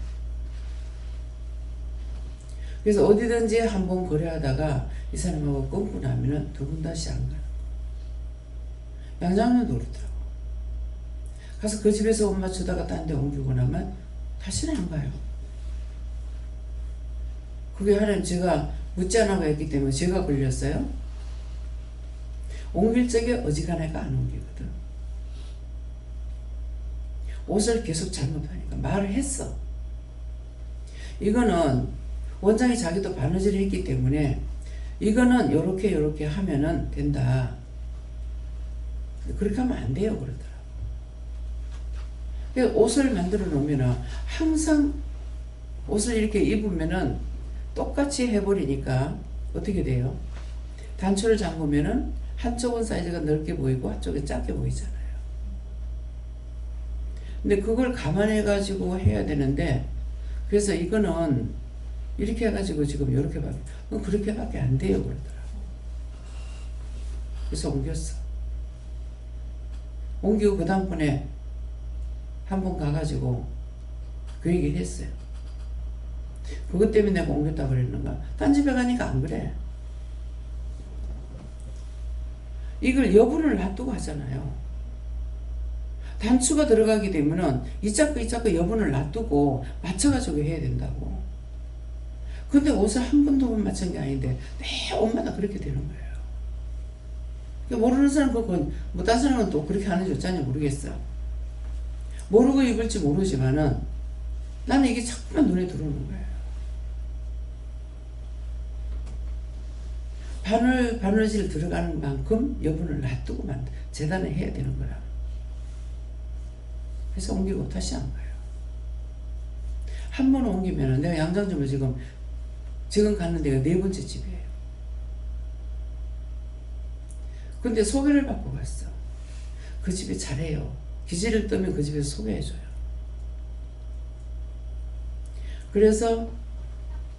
그래서 어디든지 한번 거래하다가 이 사람하고 끊고 나면은 두 번 다시 안 가는 거예요. 양장면도 그렇더라고. 가서 그 집에서 옷 맞추다가 딴 데 옮기고 나면 다시는 안 가요. 그게 하나님 제가 묻지 않아가 했기 때문에 제가 걸렸어요. 옮길 적에 어지간하니까 안 옮기거든. 옷을 계속 잘못하니까 말을 했어. 이거는 원장이 자기도 바느질을 했기 때문에 이거는 요렇게 하면은 된다. 그렇게 하면 안 돼요. 그러더라. 옷을 만들어 놓으면 항상 옷을 이렇게 입으면은 똑같이 해버리니까 어떻게 돼요? 단추를 잠그면은 한쪽은 사이즈가 넓게 보이고 한쪽은 작게 보이잖아요. 근데 그걸 감안해 가지고 해야 되는데 그래서 이거는 이렇게 해가지고 지금 이렇게밖에 그렇게밖에 안 돼요 그러더라고. 그래서 옮겼어. 옮기고 그 다음번에 한 번 가가지고 그 얘기를 했어요. 그것 때문에 내가 옮겼다고 그랬는가? 딴 집에 가니까 안 그래. 이걸 여분을 놔두고 하잖아요. 단추가 들어가게 되면은 이 짝고 여분을 놔두고 맞춰가지고 해야 된다고. 근데 옷을 한 번도 못 맞춘 게 아닌데 매 옷마다 그렇게 되는 거예요. 모르는 사람 그건 뭐 다른 사람은 또 그렇게 하는지 어쩌는지 모르겠어. 모르고 입을지 모르지만은 나는 이게 자꾸만 눈에 들어오는 거예요. 바느질 들어가는 만큼 여분을 놔두고 재단을 해야 되는 거라. 그래서 옮기고 다시 안 가요. 한 번 옮기면은 내가 양장점을 지금 가는 데가 4번째 집이에요. 근데 소개를 받고 갔어. 그 집이 잘해요. 기지를 뜨면 그 집에서 소개해줘요. 그래서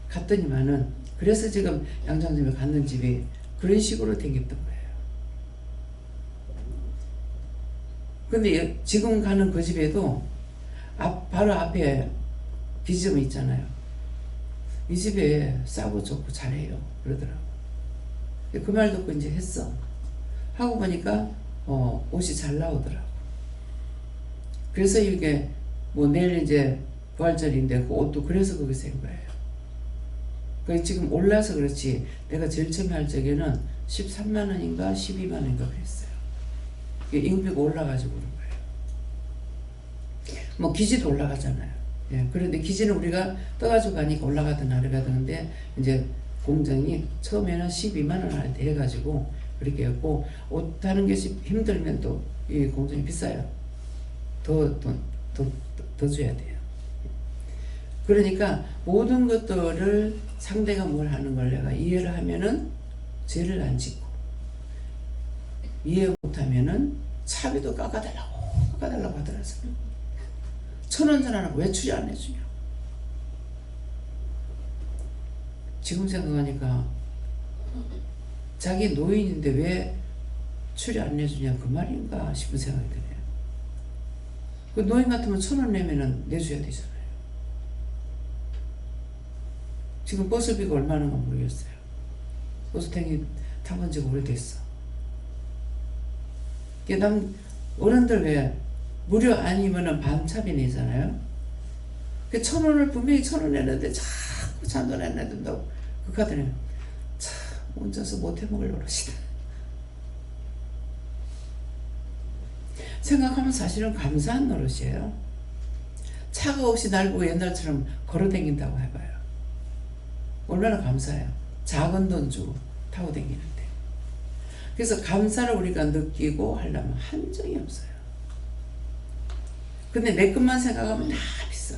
갔더니만은 그래서 지금 양장점에 갔는 집이 그런 식으로 생겼던 거예요. 근데 지금 가는 그 집에도 바로 앞에 기지점이 있잖아요. 이 집에 싸고 좋고 잘해요. 그러더라고. 그 말 듣고 이제 했어. 하고 보니까 옷이 잘 나오더라고. 그래서 이게 뭐 내일 이제 부활절인데 그 옷도 그래서 거기서 한 거예요. 그 지금 올라서 그렇지 내가 제일 처음에 할 적에는 13만 원인가 12만 원인가 그랬어요. 임금비가 올라가지고 그런 거예요. 뭐 기지도 올라가잖아요. 예, 그런데 기지는 우리가 떠가지고 가니까 올라가든 내려가든데 이제 공정이 처음에는 12만 원 할 때 해가지고 그렇게 했고 옷 하는 것이 힘들면 또 이 공정이 비싸요. 더 줘야 돼요. 그러니까 모든 것들을 상대가 뭘 하는 걸 내가 이해를 하면은 죄를 안 짓고 이해 못하면은 차비도 깎아달라고 하더라고요. 1,000원 전화하고 왜 출연 안 해주냐. 지금 생각하니까 자기 노인인데 왜 출연 안 해주냐 그 말인가 싶은 생각이 드네요. 그 노인 같으면 1,000원 내면은 내줘야 되잖아요. 지금 버스비가 얼마나가 모르겠어요. 버스 타본 지가 오래됐어. 남 어른들 왜 무료 아니면은 반차비 내잖아요. 그 1,000원을 분명히 1,000원 내는데 자꾸 잔돈 안 내준다고 그 카드는 참 혼자서 못 해먹을 노릇이다. 생각하면 사실은 감사한 노릇이에요. 차가 없이 날 보고 옛날처럼 걸어다닌다고 해봐요. 얼마나 감사해요. 작은 돈 주고 타고 다니는데. 그래서 감사를 우리가 느끼고 하려면 한정이 없어요. 근데 내 것만 생각하면 다 비싸.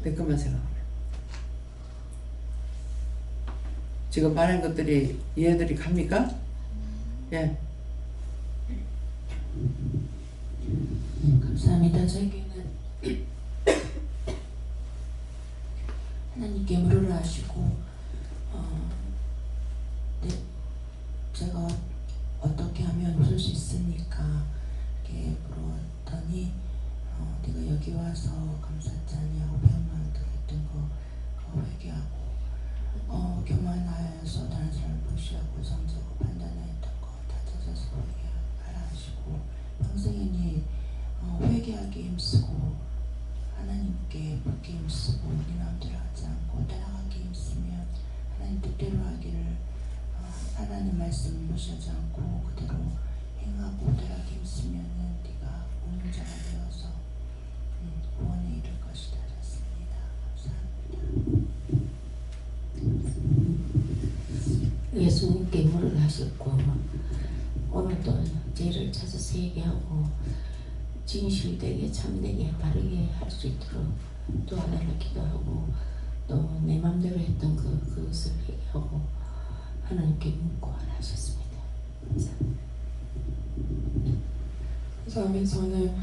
내 것만 생각하면. 지금 말한 것들이 이해들이 갑니까? 예. 감사합니다. 저에게는 하나님께 물으라 하시고 제가 어떻게 하면 웃을 수 있습니까? 이렇게 물었더니 네가 여기 와서 감사하지 아니하고 배운마음 들었던 거 회개하고 교만하여서 다른 사람을 무시하고 정죄하고 판단했던 거 다 찾아서 회개하라 하시고 평생이니 회개하기 힘쓰고 하나님께 묻기 힘쓰고 네 마음대로 하지 않고 따라가기 힘쓰면 하나님 뜻대로 하기를 하나님 말씀을 무시하지 않고 그대로 행하고 따라가기 힘쓰면은 네가 오는 자가 되어서 구원에 이를 것이다 하셨습니다. 감사합니다. 예수님께 물을 하셨고 오늘도 죄를 찾아서 회개하고 진실되게 참되게 바르게 할 수 있도록 도와달라 기도하고 또 내 맘대로 했던 그것을 회개하고 하나님께 묻고 하셨습니다. 감사합니다. 저는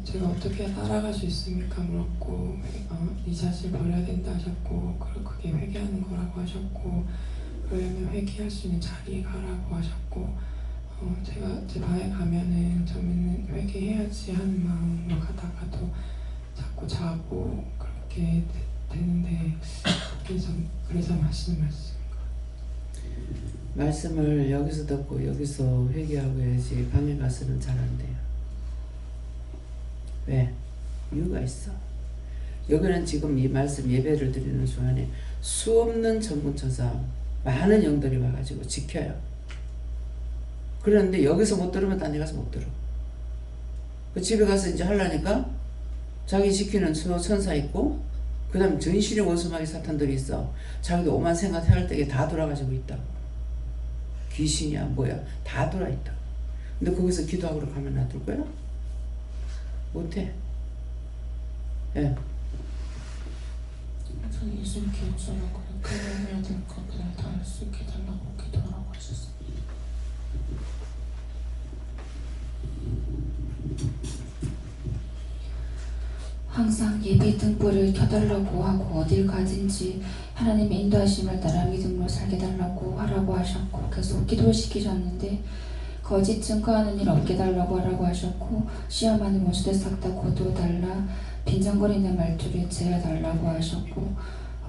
제가 어떻게 살아갈 수 있습니까 물었고 이 자신을 버려야 된다 하셨고 그게 회개하는 거라고 하셨고 그러려면 회개할 수 있는 자리에 가라고 하셨고 제가 제 방에 가면은 처음에는 회개해야지 하는 마음으로 가다가도 자꾸 자고 그렇게 되는데 그래서 하시는 말씀을 여기서 듣고 여기서 회개하고 해야지 방에 가서는 잘 안 돼요. 왜? 이유가 있어. 여기는 지금 이 말씀 예배를 드리는 순간에 수없는 전문천사 많은 영들이 와가지고 지켜요. 그런데 여기서 못 들으면 딴 데 가서 못 들어. 그 집에 가서 이제 하려니까 자기 지키는 천사 있고 그 다음 전신의 원수마귀 사탄들이 있어. 자기도 오만 생각할 때에 다 돌아가지고 있다고. 귀신이야 뭐야 다 돌아있다. 근데 거기서 기도하러 가면 놔둘 거야? 못해. 예. 저는 예수님께 용서하고 그래야 될 거 그냥 다 할 수 있게 달라고 기도하라고 하셨습니다. 항상 예배 등불을 켜달라고 하고 어딜 가든지 하나님의 인도하심을 따라 믿음으로 살게 달라고 하라고 하셨고 계속 기도시키셨는데 거짓 증거하는 일 없게 달라고 하라고 하셨고 시험하는 원수들 싹 다 거두어달라 빈정거리는 말투를 제어달라고 하셨고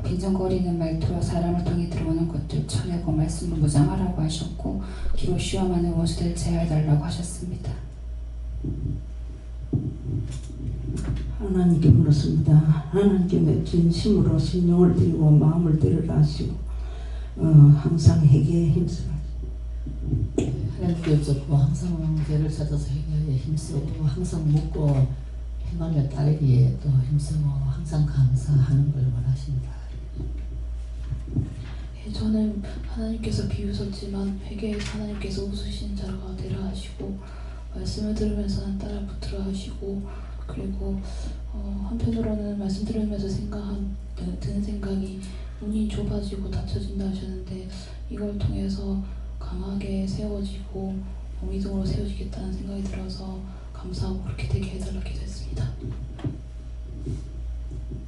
빈정거리는 말투로 사람을 통해 들어오는 것들 쳐내고 말씀을 무장하라고 하셨고 기로 시험하는 원수들 제어해달라고 하셨습니다. 하나님께 물었습니다. 하나님께 진심으로 신령을 드리고 마음을 드리라 하시고 항상 회개에 힘쓰라. 하나님께 여쭙고 항상 죄를 찾아서 회개하여 힘쓰고 항상 묻고 행하며 따르기에 또 힘쓰고 항상 감사하는 걸 원하십니다. 예, 저는 하나님께서 비웃었지만 회개에서 하나님께서 웃으신 자가 되라 하시고 말씀을 들으면서 난 따라 붙들어 하시고 그리고 한편으로는 말씀 들으면서 드는 생각이 문이 좁아지고 닫혀진다 하셨는데 이걸 통해서 강하게 세워지고 믿음으로 세워지겠다는 생각이 들어서 감사하고 그렇게 되게 해달라고 기도했습니다.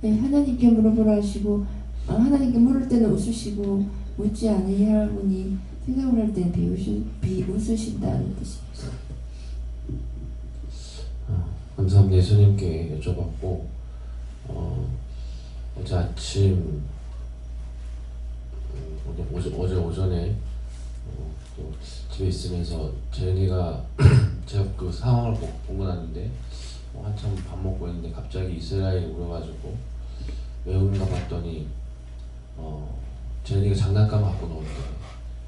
네, 하나님께 물어보라 하시고 하나님께 물을 때는 웃으시고 묻지 아니하오니 생각을 할 때는 비웃으신다는 뜻입니다. 감사합니다. 예수님께 여쭤봤고 어제 아침 어제 오전에 또 집에 있으면서 재현이가 제가 그 상황을 보고 났는데 한참 밥 먹고 있는데 갑자기 이스라엘이 울어가지고 왜 우는가 봤더니 재현이가 장난감 갖고 노는데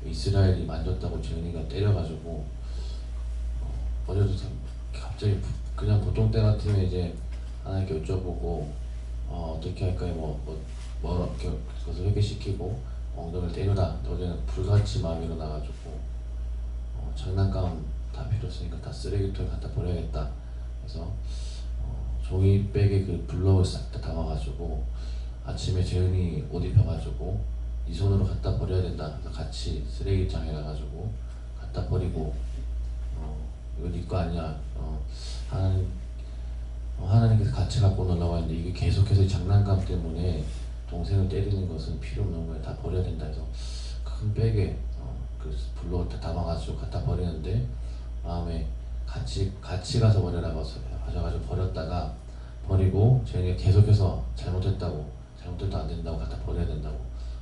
이스라엘이 만졌다고 재현이가 때려가지고 어제도 갑자기 그냥 보통 때 같으면 이제 하나님께 여쭤보고 어떻게 할까요? 이렇게 그것을 회개시키고 엉덩이를 때려라. 어제는 불같이 마음이 일어나가지고 장난감 다 필요 없으니까 다 쓰레기통에 갖다 버려야겠다. 그래서 종이백에 그 블럭을 싹 다 담아가지고 아침에 재은이 옷 입혀가지고 이 손으로 갖다 버려야 된다. 그래서 같이 쓰레기장에 가가지고 갖다 버리고 이거 네 거 아니야. 하나님께서 같이 갖고 놀라고 했는데 이게 계속해서 장난감 때문에 동생을 때리는 것은 필요 없는 거예요. 다 버려야 된다 해서 큰 백에 그 블록을 다 담아가지고 갖다 버리는데 마음에 같이 가서 버리라고 하셔가지고 버렸다가 버리고 저희가 계속해서 잘못했다고 안 된다고 갖다 버려야 된다고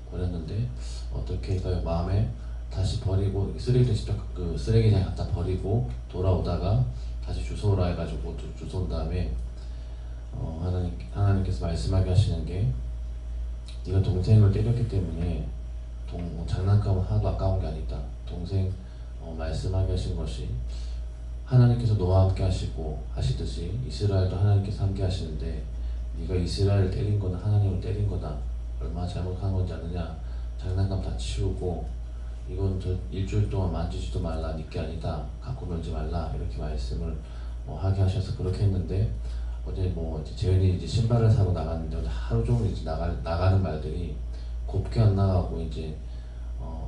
버렸는데 어떻게 할까요? 마음에 다시 버리고 쓰레기통 직접 그 쓰레기장에 갖다 버리고 돌아오다가 다시 주워오라 해가지고 주워온 다음에 하나님께서 말씀하게 하시는 게 네가 동생을 때렸기 때문에 장난감은 하나도 아까운 게 아니다. 동생 말씀하게 하신 것이 하나님께서 너와 함께 하시듯이 이스라엘도 하나님께서 함께 하시는데 네가 이스라엘을 때린 거는 하나님을 때린 거다. 얼마나 잘못한 건지 아느냐. 장난감 다 치우고 이건 저 일주일 동안 만지지도 말라. 네게 아니다. 갖고 놀지 말라. 이렇게 말씀을 하게 하셔서 그렇게 했는데 어제 이제 재현이 이제 신발을 사러 나갔는데 어제 하루 종일 이제 나가는 말들이 곱게 안 나가고 이제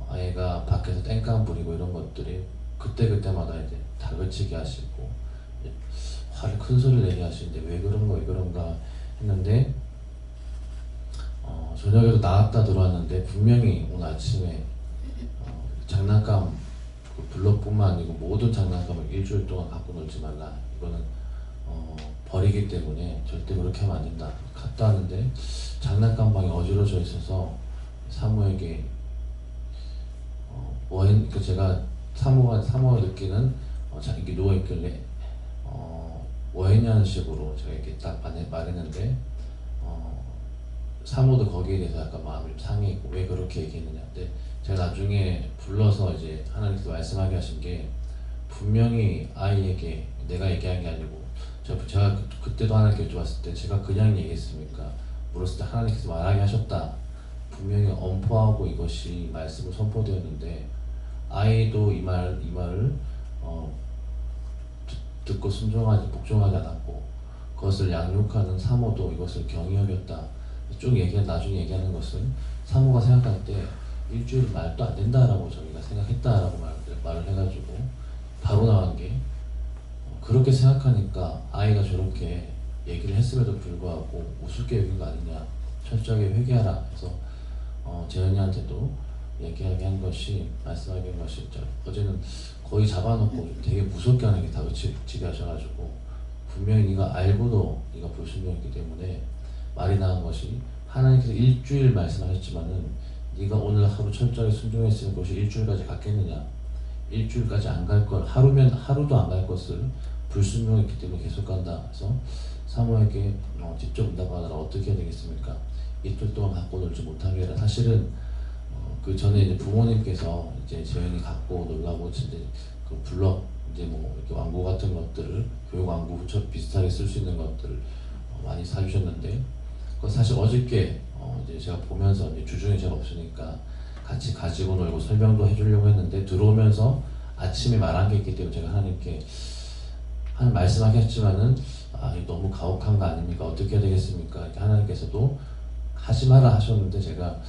아이가 밖에서 땡깡 부리고 이런 것들이 그때마다 이제 다그치게 하시고 화를 큰 소리를 내게 하시는데 왜 그런가 했는데 저녁에도 나갔다 들어왔는데 분명히 오늘 아침에 장난감 그 블럭뿐만 아니고 모든 장난감을 일주일 동안 갖고 놀지 말라. 이거는 버리기 때문에 절대 그렇게 하면 안 된다. 갔다 왔는데 장난감 방에 어지러져 있어서 사모에게 그러니까 제가 사모가 느끼는 이렇게 누워 있길래 뭐 했냐는 식으로 제가 이렇게 딱 말했는데 사모도 거기에 대해서 약간 마음이 좀 상해있고 왜 그렇게 얘기했느냐. 근데 제가 나중에 불러서 이제 하나님께서 말씀하게 하신 게 분명히 아이에게 내가 얘기한 게 아니고 제가 그때도 하나님께 여쭤봤을 때 제가 그냥 얘기했습니까? 물었을 때 하나님께서 말하게 하셨다. 분명히 엄포하고 이것이 말씀을 선포되었는데 아이도 이 말을 듣고 복종하지 않았고 그것을 양육하는 사모도 이것을 경히 여겼다. 나중에 얘기하는 것은 사모가 생각할 때 일주일 말도 안 된다라고 저희가 생각했다라고 말을 해가지고 바로 나간 게 그렇게 생각하니까 아이가 저렇게 얘기를 했음에도 불구하고 우습게 여긴 거 아니냐. 철저하게 회개하라 해서 재현이한테도 얘기하게 한 것이 말씀하게 한 것이 어제는 거의 잡아놓고 좀 되게 무섭게 하는 게 다그치게 하셔가지고 분명히 네가 알고도 네가 불순종했기 때문에 말이 나온 것이 하나님께서 일주일 말씀하셨지만은 네가 오늘 하루 철저하게 순종했으면 그것이 일주일까지 갔겠느냐. 일주일까지 안 갈 걸 하루도 안 갈 것을 불순종했기 때문에 계속 간다. 그래서 사모에게 직접 응답하느라 어떻게 해야 되겠습니까? 이틀 동안 갖고 놀지 못하게 해라. 사실은 그 전에 이제 부모님께서 이제 재현이 갖고 놀라고 이제 그 블럭 이제 뭐 이렇게 왕구 같은 것들을 교육 왕구 후처 비슷하게 쓸 수 있는 것들을 많이 사주셨는데 그 사실 어저께 이제 제가 보면서 이제 주중에 제가 없으니까 같이 가지고 놀고 설명도 해주려고 했는데 들어오면서 아침에 말한 게 있기 때문에 제가 하나님께 하나님 말씀하셨지만은 이거 너무 가혹한 거 아닙니까? 어떻게 해야 되겠습니까? 이렇게 하나님께서도 하지 마라 하셨는데 제가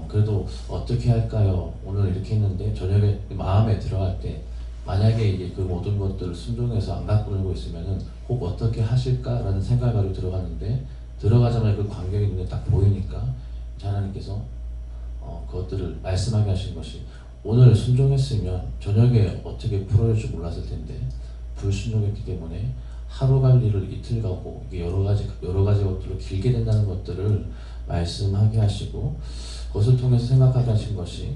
그래도 어떻게 할까요? 오늘 이렇게 했는데 저녁에 마음에 들어갈 때 만약에 이게 그 모든 것들을 순종해서 안 갖고 놀고 있으면은 혹 어떻게 하실까라는 생각을 가지고 들어갔는데 들어가자마자 그 광경이 눈에 딱 보이니까 하나님께서 그것들을 말씀하게 하신 것이 오늘 순종했으면 저녁에 어떻게 풀어질 줄 몰랐을 텐데 불순종했기 때문에 하루 갈 일을 이틀 가고 이게 여러 가지 것들로 길게 된다는 것들을 말씀하게 하시고 그것을 통해서 생각하게 하신 것이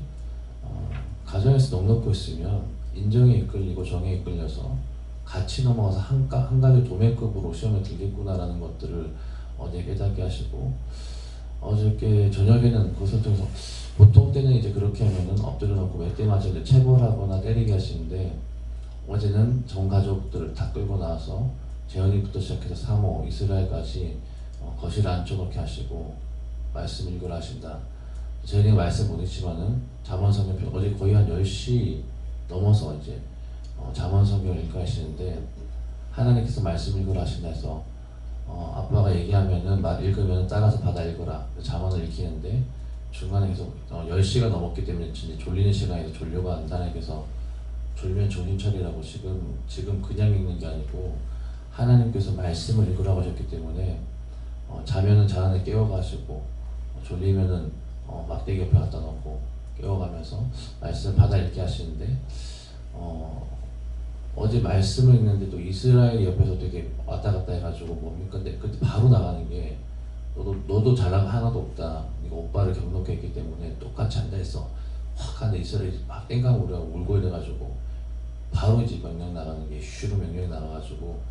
가정에서 넉넉고 있으면 인정에 이끌리고 정에 이끌려서 같이 넘어가서 한 가지 도매급으로 시험에 들겠구나라는 것들을 어제 깨닫게 하시고 어저께 저녁에는 그것을 통해서 보통 때는 이제 그렇게 하면은 엎드려 놓고 몇 대 맞아 이제 체벌하거나 때리게 하시는데 어제는 전 가족들을 다 끌고 나와서 재현이부터 시작해서 사모, 이스라엘까지 거실 앉혀놓게 하시고 말씀 읽으라 하신다. 재현이가 말씀 못 읽지만은 잠언성경 어제 거의 한 10시 넘어서 이제 잠언성경을 읽고 하시는데 하나님께서 말씀 읽으라 하신다 해서 아빠가 얘기하면은 말 읽으면 따라서 받아 읽어라 잠언을 읽히는데 중간에 계속 10시가 넘었기 때문에 이제 졸리는 시간에도 졸려가 하나님께서 졸면 정신 차리라고 지금 그냥 읽는 게 아니고 하나님께서 말씀을 읽으라고 하셨기 때문에 자면은 자란에 깨워가시고 졸리면은 막대기 옆에 갖다 놓고 깨워가면서 말씀을 받아 읽게 하시는데 어제 말씀을 읽는데도 이스라엘 옆에서 되게 왔다 갔다 해가지고 뭡니까? 근데 그때 바로 나가는 게 너도 잘난 거 하나도 없다. 네가 오빠를 경록해 했기 때문에 똑같이 앉아있어. 확 하는데 이스라엘이 막 땡깡 울고 이래가지고 바로 이제 명령 나가는 게 슈로 명령이 나가가지고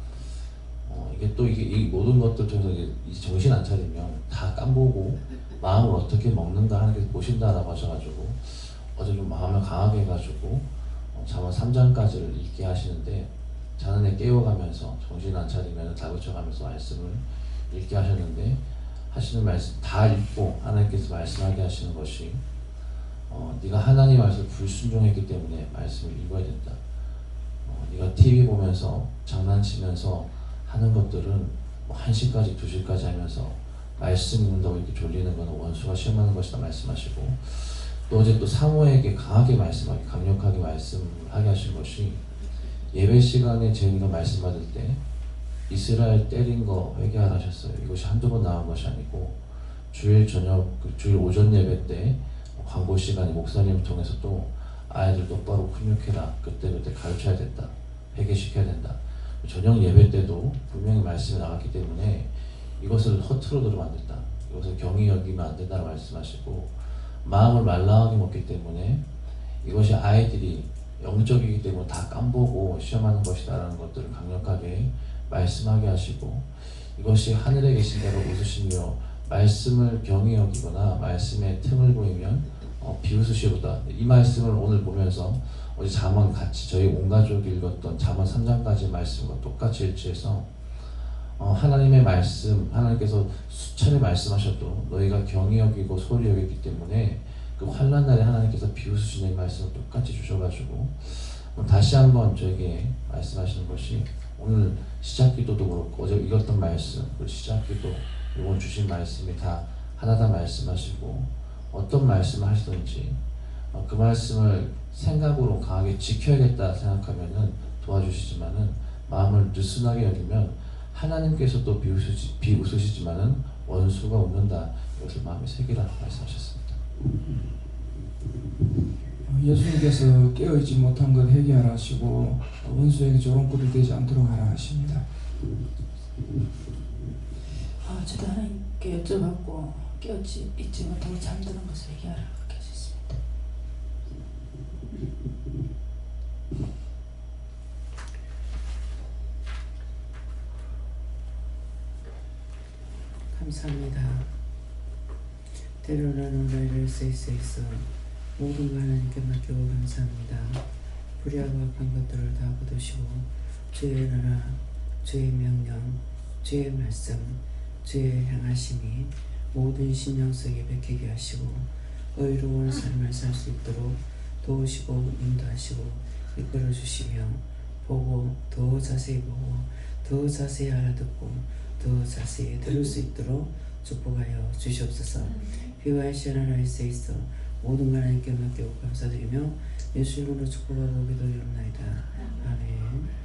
이게 또 이 모든 것들 통해서 이제 정신 안 차리면 다 깜보고 마음을 어떻게 먹는가 하는 게 보신다라고 하셔가지고 어제 좀 마음을 강하게 해가지고 잠언 3장까지를 읽게 하시는데 자는에 깨워가면서 정신 안 차리면 다그쳐가면서 말씀을 읽게 하셨는데 하시는 말씀 다 읽고 하나님께서 말씀하게 하시는 것이 네가 하나님 말씀을 불순종했기 때문에 말씀을 읽어야 된다. 네가 TV 보면서 장난치면서 하는 것들은 뭐 1시까지 2시까지 하면서 말씀 읽는다고 이렇게 졸리는 것은 원수가 시험하는 것이다 말씀하시고 또 어제 또 사모에게 강하게 말씀하게 강력하게 말씀하게 하신 것이 예배 시간에 재은이가 말씀 받을 때 이스라엘 때린 거 회개하라 하셨어요. 이것이 한두 번 나온 것이 아니고 주일 주일 오전 예배 때 광고 시간에 목사님을 통해서 또 아이들 똑바로 훈육해라. 그때 가르쳐야 된다. 회개시켜야 된다. 저녁 예배 때도 분명히 말씀이 나갔기 때문에 이것을 허투루 들으면 안 된다. 이것을 경히 여기면 안 된다고 말씀하시고 마음을 말라하게 먹기 때문에 이것이 아이들이 영적이기 때문에 다 깜보고 시험하는 것이다라는 것들을 강력하게 말씀하게 하시고 이것이 하늘에 계신 대로 웃으시며 말씀을 경히 여기거나 말씀에 틈을 보이면 비웃으시로다. 이 말씀을 오늘 보면서 어제 잠언 같이 저희 온 가족이 읽었던 잠언 3장까지 말씀과 똑같이 일치해서 하나님의 말씀 하나님께서 수차례 말씀하셔도 너희가 경히 여기고 소리 여기기 때문에 그 환난 날에 하나님께서 비웃으시는 말씀을 똑같이 주셔가지고 다시 한번 저에게 말씀하시는 것이 오늘 시작기도도 그렇고 어제 읽었던 말씀 그 시작기도 이번 주신 말씀이 다 하나다 말씀하시고 어떤 말씀을 하시든지 그 말씀을 생각으로 강하게 지켜야겠다 생각하면은 도와주시지만은 마음을 느슨하게 여기면 하나님께서도 비웃으시지만은 원수가 웃는다. 이것을 마음에 새기라 말씀하셨습니다. 예수님께서 깨어있지 못한 것 회개하라 하시고 원수에게 조롱거리 되지 않도록 하라 하십니다. 저도 하나님께 여쭤봤고 깨어있지 못하고 잠드는 것을 회개하라 그렇게 하셨습니다. 감사합니다. 때로는 너희를 쓰이쓰이서 모든 거 하나님께 맡기고 감사합니다. 불의하고 악한 것들을 다 거두시고 주의 나라, 주의 명령, 주의 말씀, 주의 행하심이 모든 심령 속에 베끼게 하시고 의로운 삶을 살 수 있도록 도우시고 인도하시고 이끌어 주시며 보고 더 자세히 보고 더 자세히 알아듣고 더 자세히 들을 수 있도록 축복하여 주시옵소서. 피와 시원하나이스에 있어 모든 걸 하나님께 맡기고 감사드리며 예수 이름으로 축복하고 기도드립니다. 아멘.